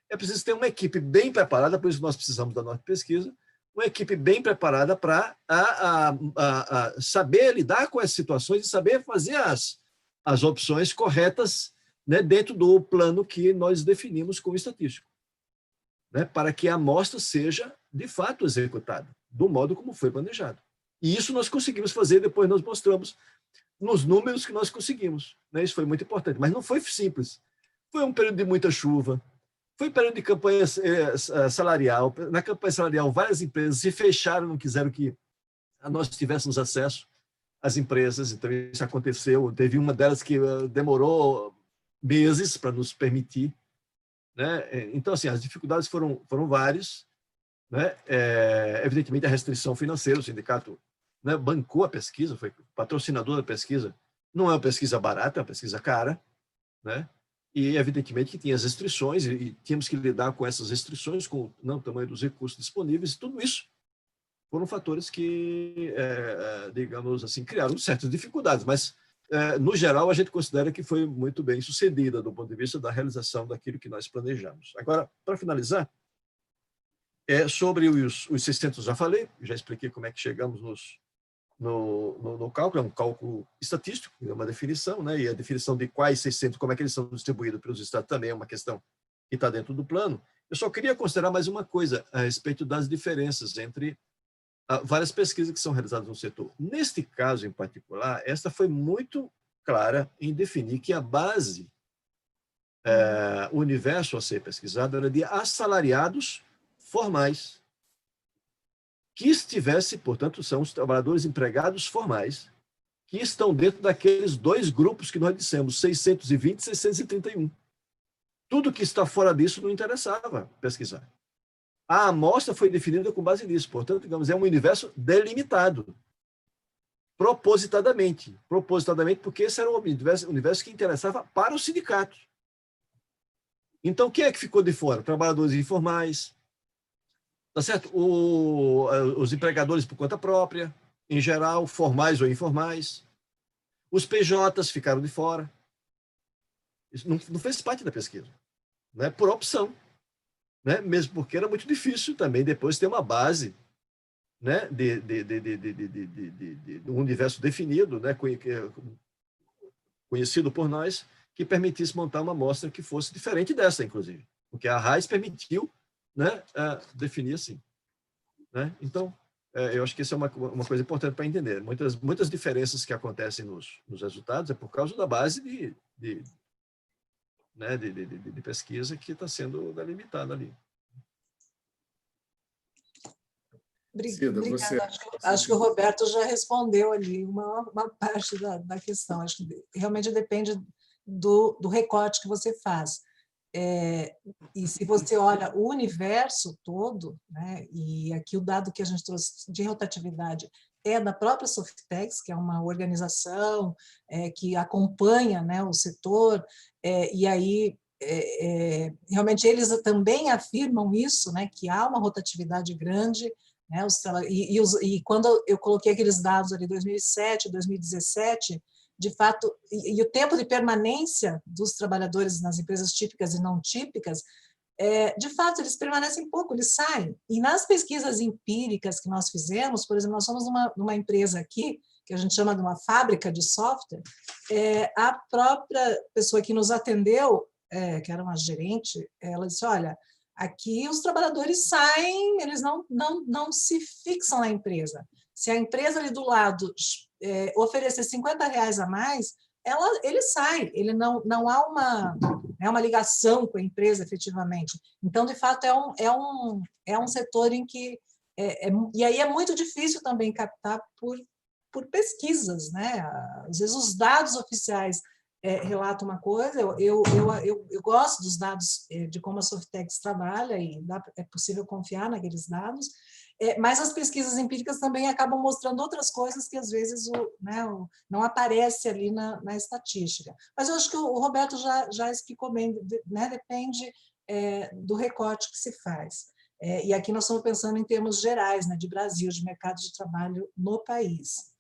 é preciso ter uma equipe bem preparada, por isso nós precisamos da nossa pesquisa, uma equipe bem preparada para saber lidar com essas situações e saber fazer as opções corretas, né, dentro do plano que nós definimos como estatístico, né, para que a amostra seja, de fato, executada do modo como foi planejado. E isso nós conseguimos fazer, depois nós mostramos nos números que nós conseguimos. Né? Isso foi muito importante, mas não foi simples. Foi um período de muita chuva, foi um período de campanha salarial. Na campanha salarial, várias empresas se fecharam, não quiseram que nós tivéssemos acesso às empresas, então isso aconteceu. Teve uma delas que demorou meses para nos permitir. Né? Então, assim, as dificuldades foram várias. Né? Evidentemente, a restrição financeira, o sindicato, né, bancou a pesquisa, foi patrocinador da pesquisa. Não é uma pesquisa barata, é uma pesquisa cara, né? E, evidentemente, que tinha as restrições e tínhamos que lidar com essas restrições, com o tamanho dos recursos disponíveis, e tudo isso foram fatores que, digamos assim, criaram certas dificuldades, mas, no geral, a gente considera que foi muito bem sucedida do ponto de vista da realização daquilo que nós planejamos. Agora, para finalizar, sobre os 600, já falei, já expliquei como é que chegamos no cálculo, é um cálculo estatístico, é uma definição, né? E a definição de quais 600, como é que eles são distribuídos pelos estados também é uma questão que está dentro do plano. Eu só queria considerar mais uma coisa a respeito das diferenças entre várias pesquisas que são realizadas no setor. Neste caso em particular, esta foi muito clara em definir que a base, o universo a ser pesquisado era de assalariados formais, que estivesse, portanto, são os trabalhadores empregados formais, que estão dentro daqueles 2 grupos que nós dissemos, 620 e 631. Tudo que está fora disso não interessava pesquisar. A amostra foi definida com base nisso, portanto, digamos, é um universo delimitado, propositadamente, porque esse era o universo que interessava para os sindicatos. Então, quem é que ficou de fora? Trabalhadores informais, tá certo? Os empregadores por conta própria, em geral, formais ou informais. Os PJs ficaram de fora. Isso não fez parte da pesquisa, né? Por opção, né? Mesmo porque era muito difícil também depois ter uma base, né? de um universo definido, né? Conhecido por nós, que permitisse montar uma amostra que fosse diferente dessa, inclusive, porque a RAIS permitiu, né, definir assim, né? Então, eu acho que isso é uma coisa importante para entender. Muitas diferenças que acontecem nos resultados é por causa da base de pesquisa que está sendo delimitada ali. Cida, Obrigada. Acho que o Roberto já respondeu ali uma parte da questão. Acho que realmente depende do recorte que você faz. E se você olha o universo todo, né, e aqui o dado que a gente trouxe de rotatividade é da própria Softex, que é uma organização que acompanha, né, o setor, e aí realmente eles também afirmam isso, né, que há uma rotatividade grande, né, e quando eu coloquei aqueles dados ali, 2007, 2017, de fato, e o tempo de permanência dos trabalhadores nas empresas típicas e não típicas, de fato, eles permanecem pouco, eles saem. E nas pesquisas empíricas que nós fizemos, por exemplo, nós somos numa empresa aqui, que a gente chama de uma fábrica de software, a própria pessoa que nos atendeu, que era uma gerente, ela disse, olha, aqui os trabalhadores saem, eles não se fixam na empresa. Se a empresa ali do lado oferecer R$50 a mais, ele sai, ele não há uma ligação com a empresa efetivamente. Então, de fato, é um setor em que... e aí é muito difícil também captar por pesquisas, né? Às vezes os dados oficiais relatam uma coisa, eu gosto dos dados de como a Softex trabalha e é possível confiar naqueles dados, mas as pesquisas empíricas também acabam mostrando outras coisas que às vezes não aparece ali na estatística. Mas eu acho que o Roberto já explicou bem, né? Depende do recorte que se faz. E aqui nós estamos pensando em termos gerais, né? De Brasil, de mercado de trabalho no país.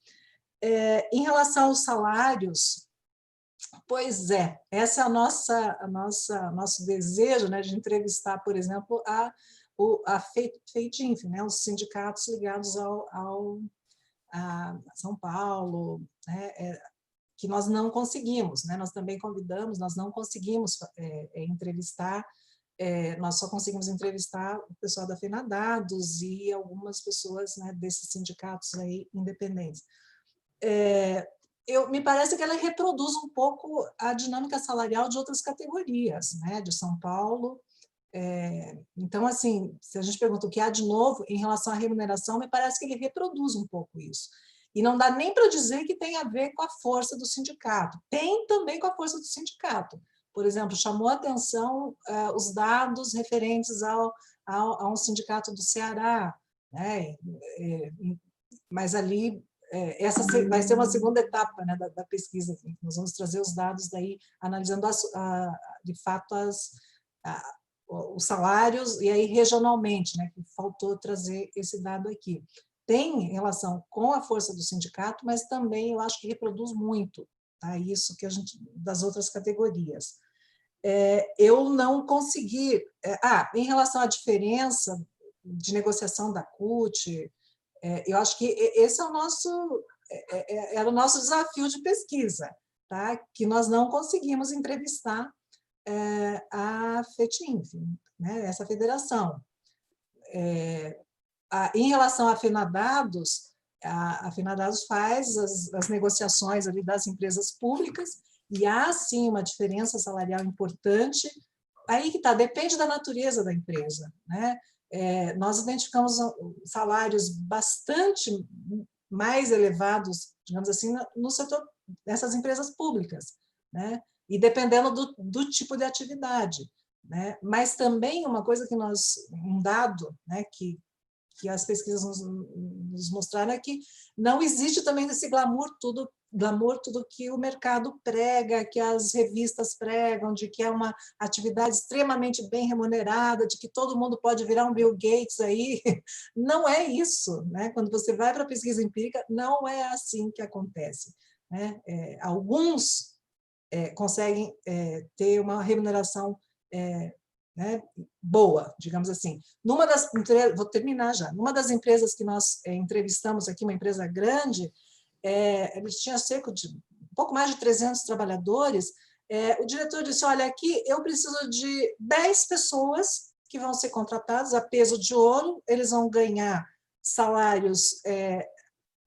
Em relação aos salários, pois essa é nosso desejo, né? De entrevistar, por exemplo, a FEITINF, né, os sindicatos ligados a São Paulo, né, que nós não conseguimos, né, nós também convidamos, nós não conseguimos entrevistar, nós só conseguimos entrevistar o pessoal da FENADADOS e algumas pessoas, né, desses sindicatos aí independentes. Me parece que ela reproduz um pouco a dinâmica salarial de outras categorias, né, de São Paulo. Então, assim, se a gente pergunta o que há de novo em relação à remuneração, me parece que ele reproduz um pouco isso. E não dá nem para dizer que tem a ver com a força do sindicato. Tem também com a força do sindicato. Por exemplo, chamou a atenção os dados referentes a um sindicato do Ceará, né? Mas ali, essa vai ser uma segunda etapa, né, da pesquisa. Nós vamos trazer os dados daí, analisando de fato os salários, e aí regionalmente, né, que faltou trazer esse dado aqui. Tem relação com a força do sindicato, mas também eu acho que reproduz muito, tá, isso que a gente, das outras categorias. Eu não consegui... em relação à diferença de negociação da CUT, eu acho que esse era o nosso desafio de pesquisa, tá, que nós não conseguimos entrevistar a FETINF, né, essa federação. Em relação à FENADADOS, a FENADADOS faz as negociações ali das empresas públicas e há, sim, uma diferença salarial importante. Aí que está, depende da natureza da empresa, né? Nós identificamos salários bastante mais elevados, digamos assim, no setor dessas empresas públicas, né? E dependendo do tipo de atividade, né? Mas também uma coisa que um dado, né, que as pesquisas nos mostraram é que não existe também esse glamour tudo glamour, tudo que o mercado prega, que as revistas pregam, de que é uma atividade extremamente bem remunerada, de que todo mundo pode virar um Bill Gates aí. Não é isso, né? Quando você vai para a pesquisa empírica, não é assim que acontece, né? Alguns conseguem ter uma remuneração né, boa, digamos assim. Vou terminar já. Numa das empresas que nós entrevistamos aqui, uma empresa grande, eles tinham cerca de um pouco mais de 300 trabalhadores. O diretor disse: olha, aqui eu preciso de 10 pessoas que vão ser contratadas a peso de ouro, eles vão ganhar salários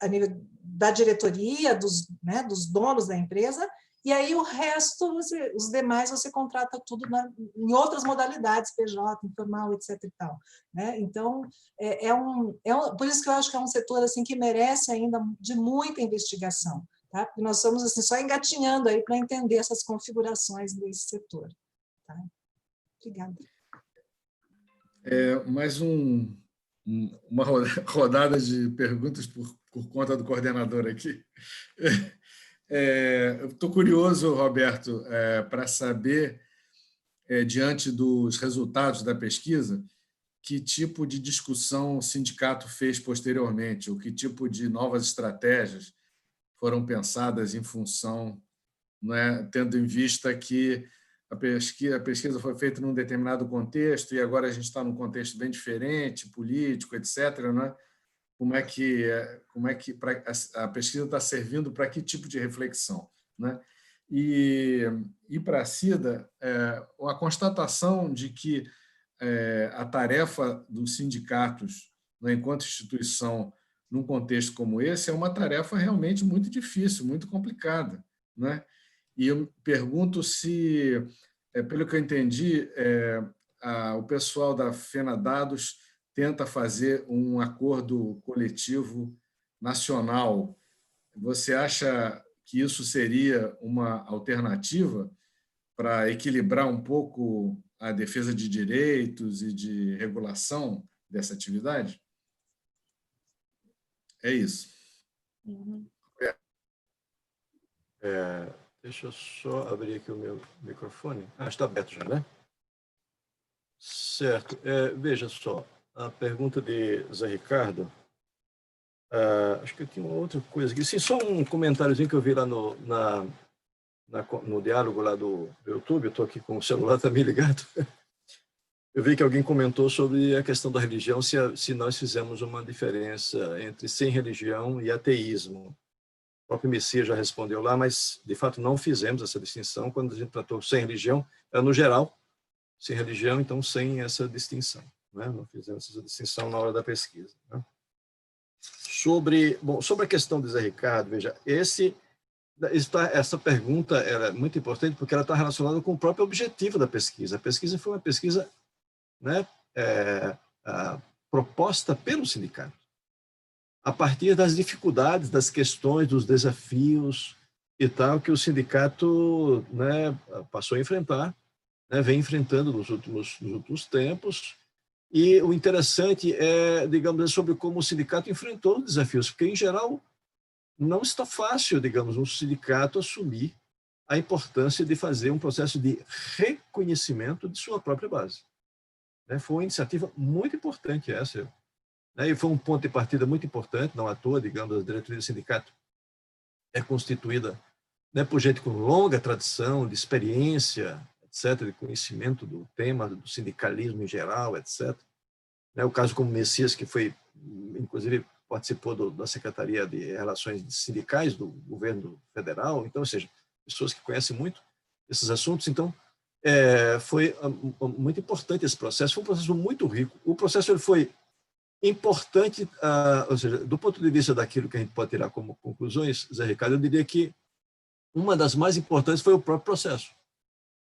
a nível da diretoria, dos donos da empresa, e aí o resto, os demais, você contrata tudo em outras modalidades, PJ, informal, etc. E tal, né? Então, por isso que eu acho que é um setor assim, que merece ainda de muita investigação, tá? Porque nós estamos assim, só engatinhando aí para entender essas configurações desse setor. Tá? Obrigada. Mais uma rodada de perguntas por conta do coordenador aqui. Eu estou curioso, Roberto, para saber, diante dos resultados da pesquisa, que tipo de discussão o sindicato fez posteriormente, ou que tipo de novas estratégias foram pensadas em função, né, tendo em vista que a pesquisa foi feita num determinado contexto e agora a gente está num contexto bem diferente, político, etc., né? Como é que a pesquisa está servindo para que tipo de reflexão, né? E para a Cida, a constatação de que a tarefa dos sindicatos, né, enquanto instituição, num contexto como esse, é uma tarefa realmente muito difícil, muito complicada, né? E eu pergunto se, pelo que eu entendi, o pessoal da FENADADOS tenta fazer um acordo coletivo nacional. Você acha que isso seria uma alternativa para equilibrar um pouco a defesa de direitos e de regulação dessa atividade? É isso. Uhum. Deixa eu só abrir aqui o meu microfone. Está aberto já, né? Certo. Veja só, a pergunta de Zé Ricardo, acho que eu tinha uma outra coisa aqui. Sim, só um comentáriozinho que eu vi lá no diálogo lá do YouTube, eu estou aqui com o celular também ligado. Eu vi que alguém comentou sobre a questão da religião, se nós fizemos uma diferença entre sem religião e ateísmo. O próprio Messias já respondeu lá, mas, de fato, não fizemos essa distinção. Quando a gente tratou sem religião, no geral, sem religião, então sem essa distinção, né? Não fizemos essa distinção na hora da pesquisa, né? Sobre a questão de Zé Ricardo, veja, essa pergunta é muito importante porque ela está relacionada com o próprio objetivo da pesquisa. A pesquisa foi uma pesquisa, né, proposta pelo sindicato, a partir das dificuldades, das questões, dos desafios e tal que o sindicato, né, passou a enfrentar, né, vem enfrentando nos últimos tempos. E o interessante é, digamos, sobre como o sindicato enfrentou os desafios, porque, em geral, não está fácil, digamos, um sindicato assumir a importância de fazer um processo de reconhecimento de sua própria base. Foi uma iniciativa muito importante essa, e foi um ponto de partida muito importante, não à toa, digamos, a diretoria do sindicato é constituída, né, por gente com longa tradição de experiência, etc., de conhecimento do tema, do sindicalismo em geral, etc. O caso como Messias, que foi, inclusive, participou da Secretaria de Relações Sindicais do governo federal, então, ou seja, pessoas que conhecem muito esses assuntos. Então, foi muito importante esse processo, foi um processo muito rico. O processo ele foi importante, ou seja, do ponto de vista daquilo que a gente pode tirar como conclusões, Zé Ricardo, eu diria que uma das mais importantes foi o próprio processo.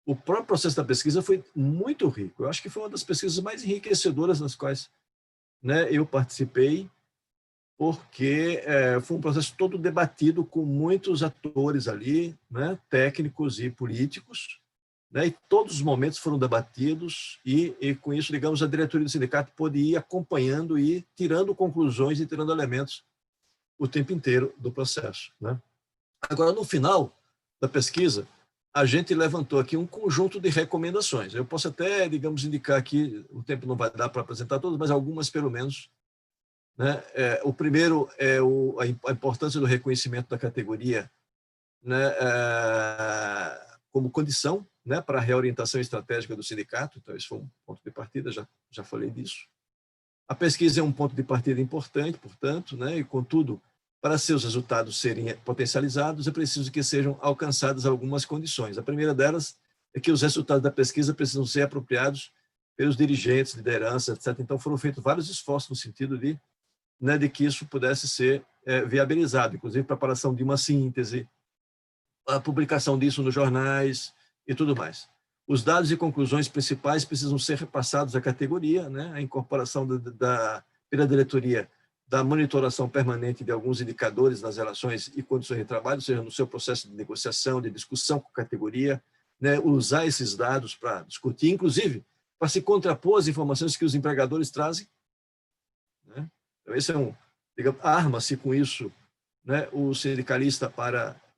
O próprio processo da pesquisa foi muito rico. Eu acho que foi uma das pesquisas mais enriquecedoras nas quais, né, eu participei, porque foi um processo todo debatido com muitos atores ali, né, técnicos e políticos, né, e todos os momentos foram debatidos e com isso, digamos, a diretoria do sindicato pôde ir acompanhando e tirando conclusões e tirando elementos o tempo inteiro do processo, né? Agora, no final da pesquisa, a gente levantou aqui um conjunto de recomendações. Eu posso até, digamos, indicar aqui, o tempo não vai dar para apresentar todas, mas algumas, pelo menos. Né? O primeiro é a importância do reconhecimento da categoria, né, como condição, né, para a reorientação estratégica do sindicato. Então, esse foi um ponto de partida, já falei disso. A pesquisa é um ponto de partida importante, portanto, né, e, contudo, para seus resultados serem potencializados, é preciso que sejam alcançadas algumas condições. A primeira delas é que os resultados da pesquisa precisam ser apropriados pelos dirigentes, liderança, etc. Então, foram feitos vários esforços no sentido de que isso pudesse ser viabilizado, inclusive preparação de uma síntese, a publicação disso nos jornais e tudo mais. Os dados e conclusões principais precisam ser repassados à categoria, né? A incorporação pela diretoria da monitoração permanente de alguns indicadores nas relações e condições de trabalho, ou seja, no seu processo de negociação, de discussão com a categoria, né? Usar esses dados para discutir, inclusive para se contrapor às informações que os empregadores trazem, né? Então, esse é digamos, arma-se com isso, né? O sindicalista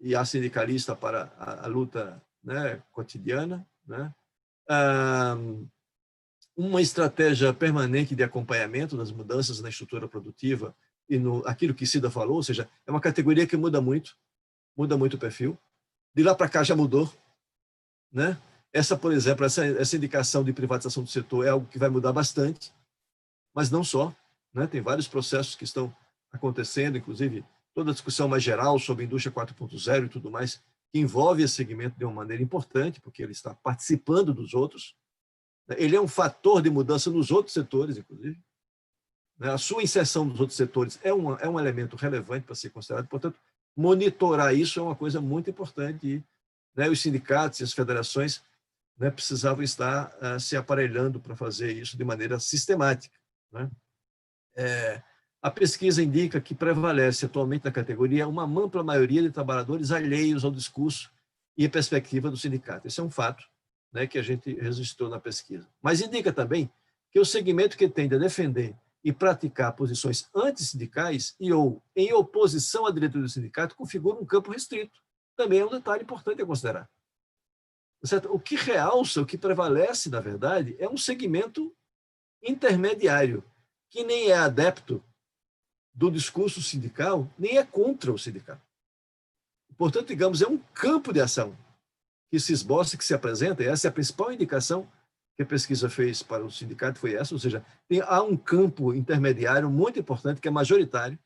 e a sindicalista para a luta, né, cotidiana, né? Uma estratégia permanente de acompanhamento das mudanças na estrutura produtiva e aquilo que Cida falou, ou seja, é uma categoria que muda muito o perfil. De lá para cá já mudou, né? Por exemplo, essa indicação de privatização do setor é algo que vai mudar bastante, mas não só, né? Tem vários processos que estão acontecendo, inclusive toda a discussão mais geral sobre a indústria 4.0 e tudo mais, que envolve esse segmento de uma maneira importante, porque ele está participando dos outros. Ele é um fator de mudança nos outros setores, inclusive. A sua inserção nos outros setores é um elemento relevante para ser considerado. Portanto, monitorar isso é uma coisa muito importante. E, né, os sindicatos e as federações, né, precisavam estar se aparelhando para fazer isso de maneira sistemática, né? A pesquisa indica que prevalece atualmente na categoria uma ampla maioria de trabalhadores alheios ao discurso e à perspectiva do sindicato. Esse é um fato, né, que a gente registrou na pesquisa. Mas indica também que o segmento que tende a defender e praticar posições antissindicais ou em oposição à diretoria do sindicato configura um campo restrito. Também é um detalhe importante a considerar. Certo? O que realça, o que prevalece, na verdade, é um segmento intermediário, que nem é adepto do discurso sindical, nem é contra o sindicato. Portanto, digamos, é um campo de ação que se esboça, que se apresenta, e essa é a principal indicação que a pesquisa fez para o sindicato, foi essa, ou seja, há um campo intermediário muito importante, que é majoritário,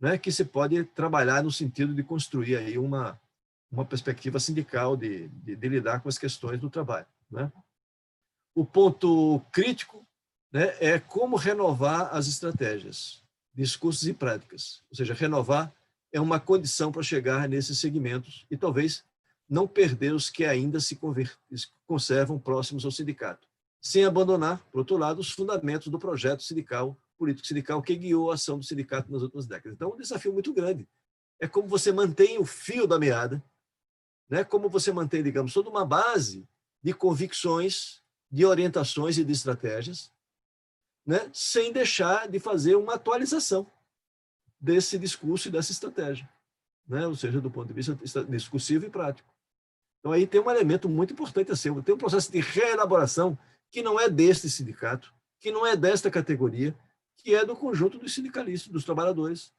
né, que se pode trabalhar no sentido de construir aí uma perspectiva sindical de lidar com as questões do trabalho, né? O ponto crítico, né, é como renovar as estratégias, discursos e práticas. Ou seja, renovar é uma condição para chegar nesses segmentos e talvez não perder os que ainda se conservam próximos ao sindicato, sem abandonar, por outro lado, os fundamentos do projeto sindical, político-sindical, que guiou a ação do sindicato nas últimas décadas. Então, é um desafio muito grande. É como você mantém o fio da meada, né? Como você mantém, digamos, toda uma base de convicções, de orientações e de estratégias, né, sem deixar de fazer uma atualização desse discurso e dessa estratégia, né, ou seja, do ponto de vista discursivo e prático. Então, aí tem um elemento muito importante a ser, tem um processo de reelaboração que não é deste sindicato, que não é desta categoria, que é do conjunto dos sindicalistas, dos trabalhadores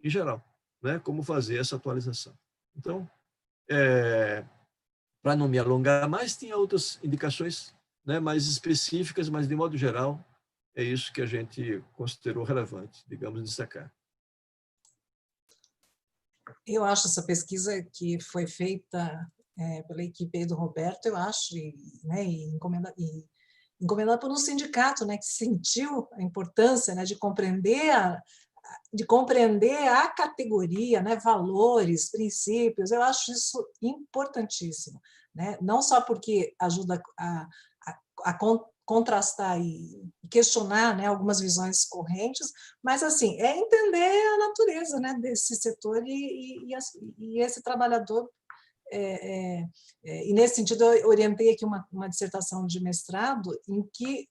em geral, né, como fazer essa atualização. Então, para não me alongar mais, tinha outras indicações, né, mais específicas, mas, de modo geral, é isso que a gente considerou relevante, digamos, destacar. Eu acho essa pesquisa que foi feita pela equipe do Roberto, eu acho, né, encomendada por um sindicato, né, que sentiu a importância, né, de compreender a categoria, né, valores, princípios. Eu acho isso importantíssimo, né? Não só porque ajuda a contrastar e questionar, né, algumas visões correntes, mas assim é entender a natureza, né, desse setor e esse trabalhador. E nesse sentido eu orientei aqui uma dissertação de mestrado em que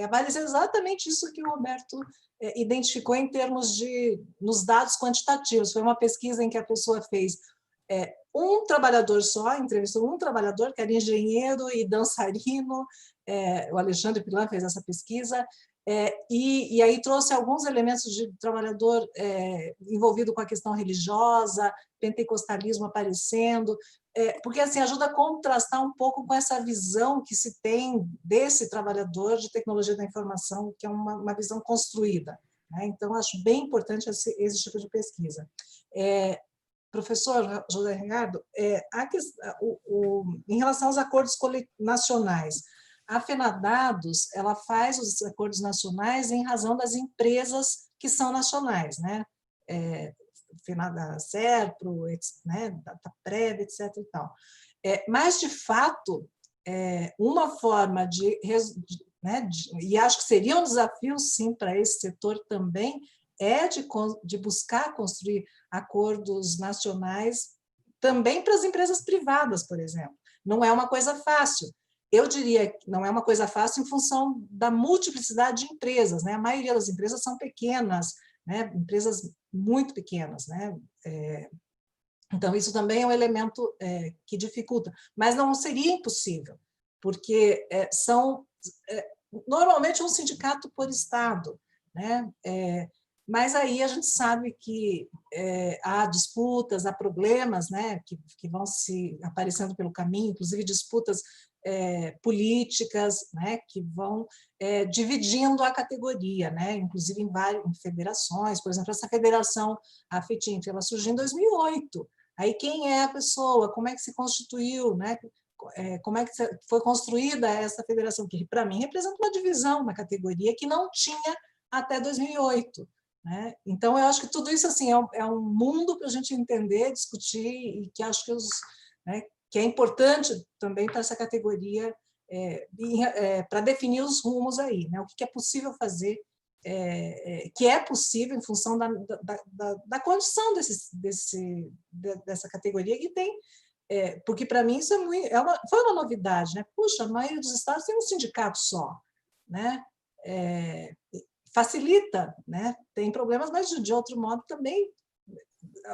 vai ser exatamente isso que o Roberto identificou em termos nos dados quantitativos. Foi uma pesquisa em que a pessoa fez um trabalhador só, entrevistou um trabalhador, que era engenheiro e dançarino, o Alexandre Pilan fez essa pesquisa, e aí trouxe alguns elementos de trabalhador envolvido com a questão religiosa, pentecostalismo aparecendo, porque assim ajuda a contrastar um pouco com essa visão que se tem desse trabalhador de tecnologia da informação, que é uma visão construída, né? Então, acho bem importante esse tipo de pesquisa. Professor José Ricardo, em relação aos acordos nacionais, a FENADADOS, ela faz os acordos nacionais em razão das empresas que são nacionais, né? Serpro, né? Dataprev, etc. E tal. Mas, de fato, uma forma e acho que seria um desafio, sim, para esse setor também, de buscar construir acordos nacionais também para as empresas privadas, por exemplo. Não é uma coisa fácil. Eu diria que não é uma coisa fácil em função da multiplicidade de empresas, né? A maioria das empresas são pequenas, né? Empresas muito pequenas, né? Então, isso também é um elemento que dificulta. Mas não seria impossível, porque são normalmente um sindicato por estado, né? Mas aí a gente sabe que há disputas, há problemas, né, que vão se aparecendo pelo caminho, inclusive disputas políticas, né, que vão dividindo a categoria, né, inclusive em federações. Por exemplo, essa federação AFETINF, ela surgiu em 2008. Aí quem é a pessoa, como é que se constituiu, né, como é que foi construída essa federação, que para mim representa uma divisão na categoria que não tinha até 2008. Né? Então, eu acho que tudo isso assim, é um mundo para a gente entender, discutir, e que acho que, que é importante também para essa categoria, para definir os rumos aí, né? O que é possível fazer, que é possível em função da condição dessa categoria que tem, porque para mim isso foi uma novidade, né? Puxa, a maioria dos estados tem um sindicato só, né? Facilita, né? Tem problemas, mas de outro modo também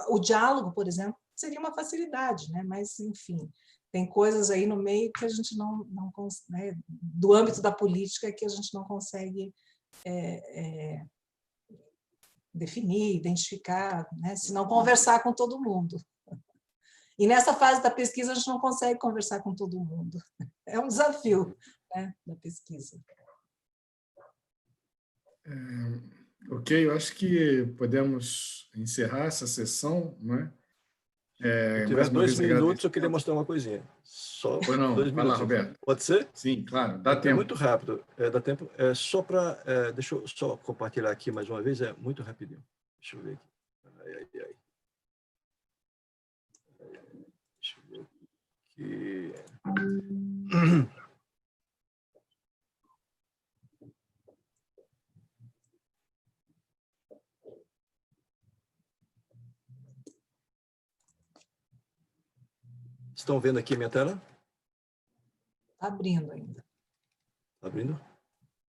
o diálogo, por exemplo, seria uma facilidade, né? Mas enfim, tem coisas aí no meio que a gente não né? Do âmbito da política que a gente não consegue definir, identificar, né? Se não conversar com todo mundo. E nessa fase da pesquisa a gente não consegue conversar com todo mundo. É um desafio, né, da pesquisa. Ok, eu acho que podemos encerrar essa sessão, né? Se tiver 2 minutos, eu queria mostrar uma coisinha. Só Pois não, 2 vai lá, minutos. Roberto. Pode ser? Sim, claro, dá É tempo. muito rápido, dá tempo. Só para... deixa eu só compartilhar aqui mais uma vez, muito rapidinho. Deixa eu ver aqui. Ai. Deixa eu ver aqui. Estão vendo aqui a minha tela? Está abrindo ainda. Está abrindo?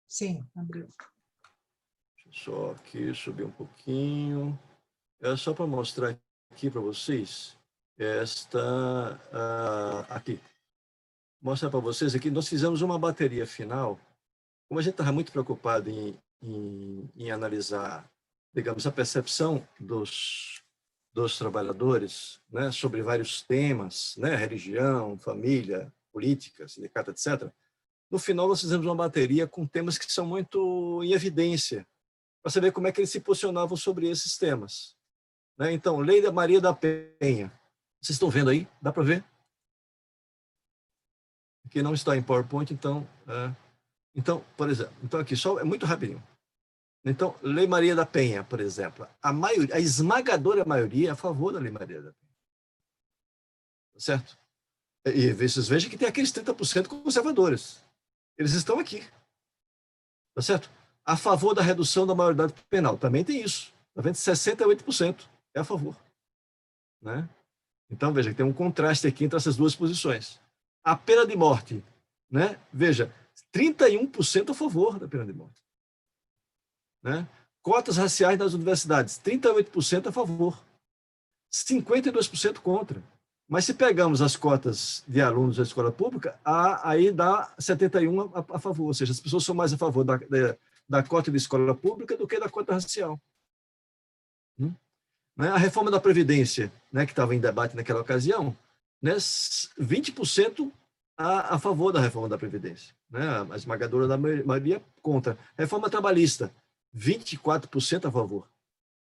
Sim, abriu. Deixa eu só aqui subir um pouquinho. É só para mostrar aqui para vocês aqui. Mostrar para vocês aqui, nós fizemos uma bateria final. Como a gente estava muito preocupado em analisar, digamos, a percepção dos trabalhadores, né, sobre vários temas, né, religião, família, política, sindicato, etc. No final, nós fizemos uma bateria com temas que são muito em evidência, para saber como é que eles se posicionavam sobre esses temas. Né? Então, Lei da Maria da Penha. Vocês estão vendo aí? Dá para ver? Aqui não está em PowerPoint, então... Então, por exemplo, então aqui só é muito rapidinho. Então, Lei Maria da Penha, por exemplo, a esmagadora maioria é a favor da Lei Maria da Penha. Certo? E vocês vejam que tem aqueles 30% conservadores. Eles estão aqui. Tá certo? A favor da redução da maioridade penal. Também tem isso. Tá vendo? 68% é a favor. Né? Então, veja que tem um contraste aqui entre essas duas posições. A pena de morte, né? Veja, 31% a favor da pena de morte. Né? Cotas raciais nas universidades, 38% a favor. 52% contra. Mas se pegamos as cotas de alunos da escola pública, aí dá 71% a favor. Ou seja, as pessoas são mais a favor da cota de escola pública do que da cota racial. Né? A reforma da Previdência, né, que estava em debate naquela ocasião, né, 20% a favor da reforma da Previdência. Né? A esmagadora da maioria contra. Reforma trabalhista, 24% a favor.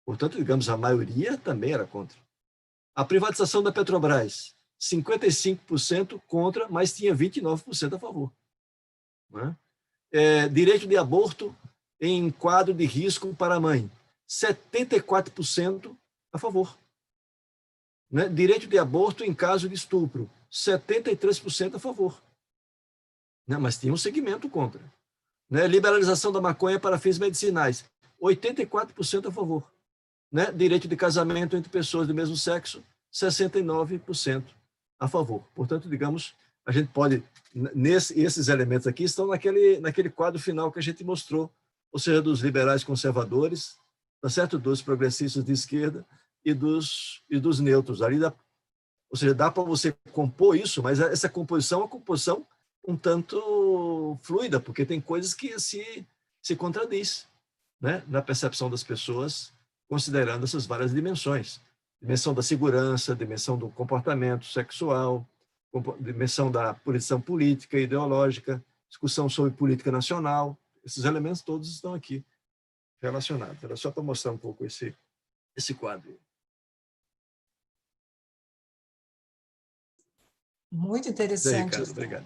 Portanto, digamos, a maioria também era contra. A privatização da Petrobras, 55% contra, mas tinha 29% a favor. Né? Direito de aborto em quadro de risco para a mãe, 74% a favor. Né? Direito de aborto em caso de estupro, 73% a favor. Né? Mas tinha um segmento contra. Né? Liberalização da maconha para fins medicinais, 84% a favor. Né? Direito de casamento entre pessoas do mesmo sexo, 69% a favor. Portanto, digamos, a gente pode, esses elementos aqui estão naquele quadro final que a gente mostrou, ou seja, dos liberais conservadores, tá certo? Dos progressistas de esquerda e dos neutros. Ali ou seja, dá para você compor isso, mas essa composição é uma composição um tanto fluida, porque tem coisas que se contradiz, né? Na percepção das pessoas, considerando essas várias dimensões. Dimensão da segurança, dimensão do comportamento sexual, dimensão da posição política e ideológica, discussão sobre política nacional. Esses elementos todos estão aqui relacionados. Era só para mostrar um pouco esse quadro. Muito interessante. Ricardo, obrigado.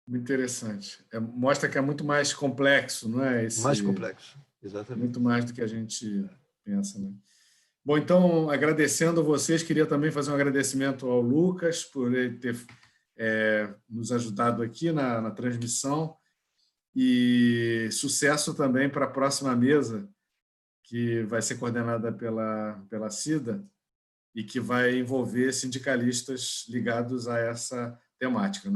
Muito interessante. Mostra que é muito mais complexo, não é? Mais complexo, exatamente. Muito mais do que a gente pensa, né? Bom, então, agradecendo a vocês, queria também fazer um agradecimento ao Lucas por ele ter nos ajudado aqui na transmissão e sucesso também para a próxima mesa, que vai ser coordenada pela Cida e que vai envolver sindicalistas ligados a essa temática. Não é?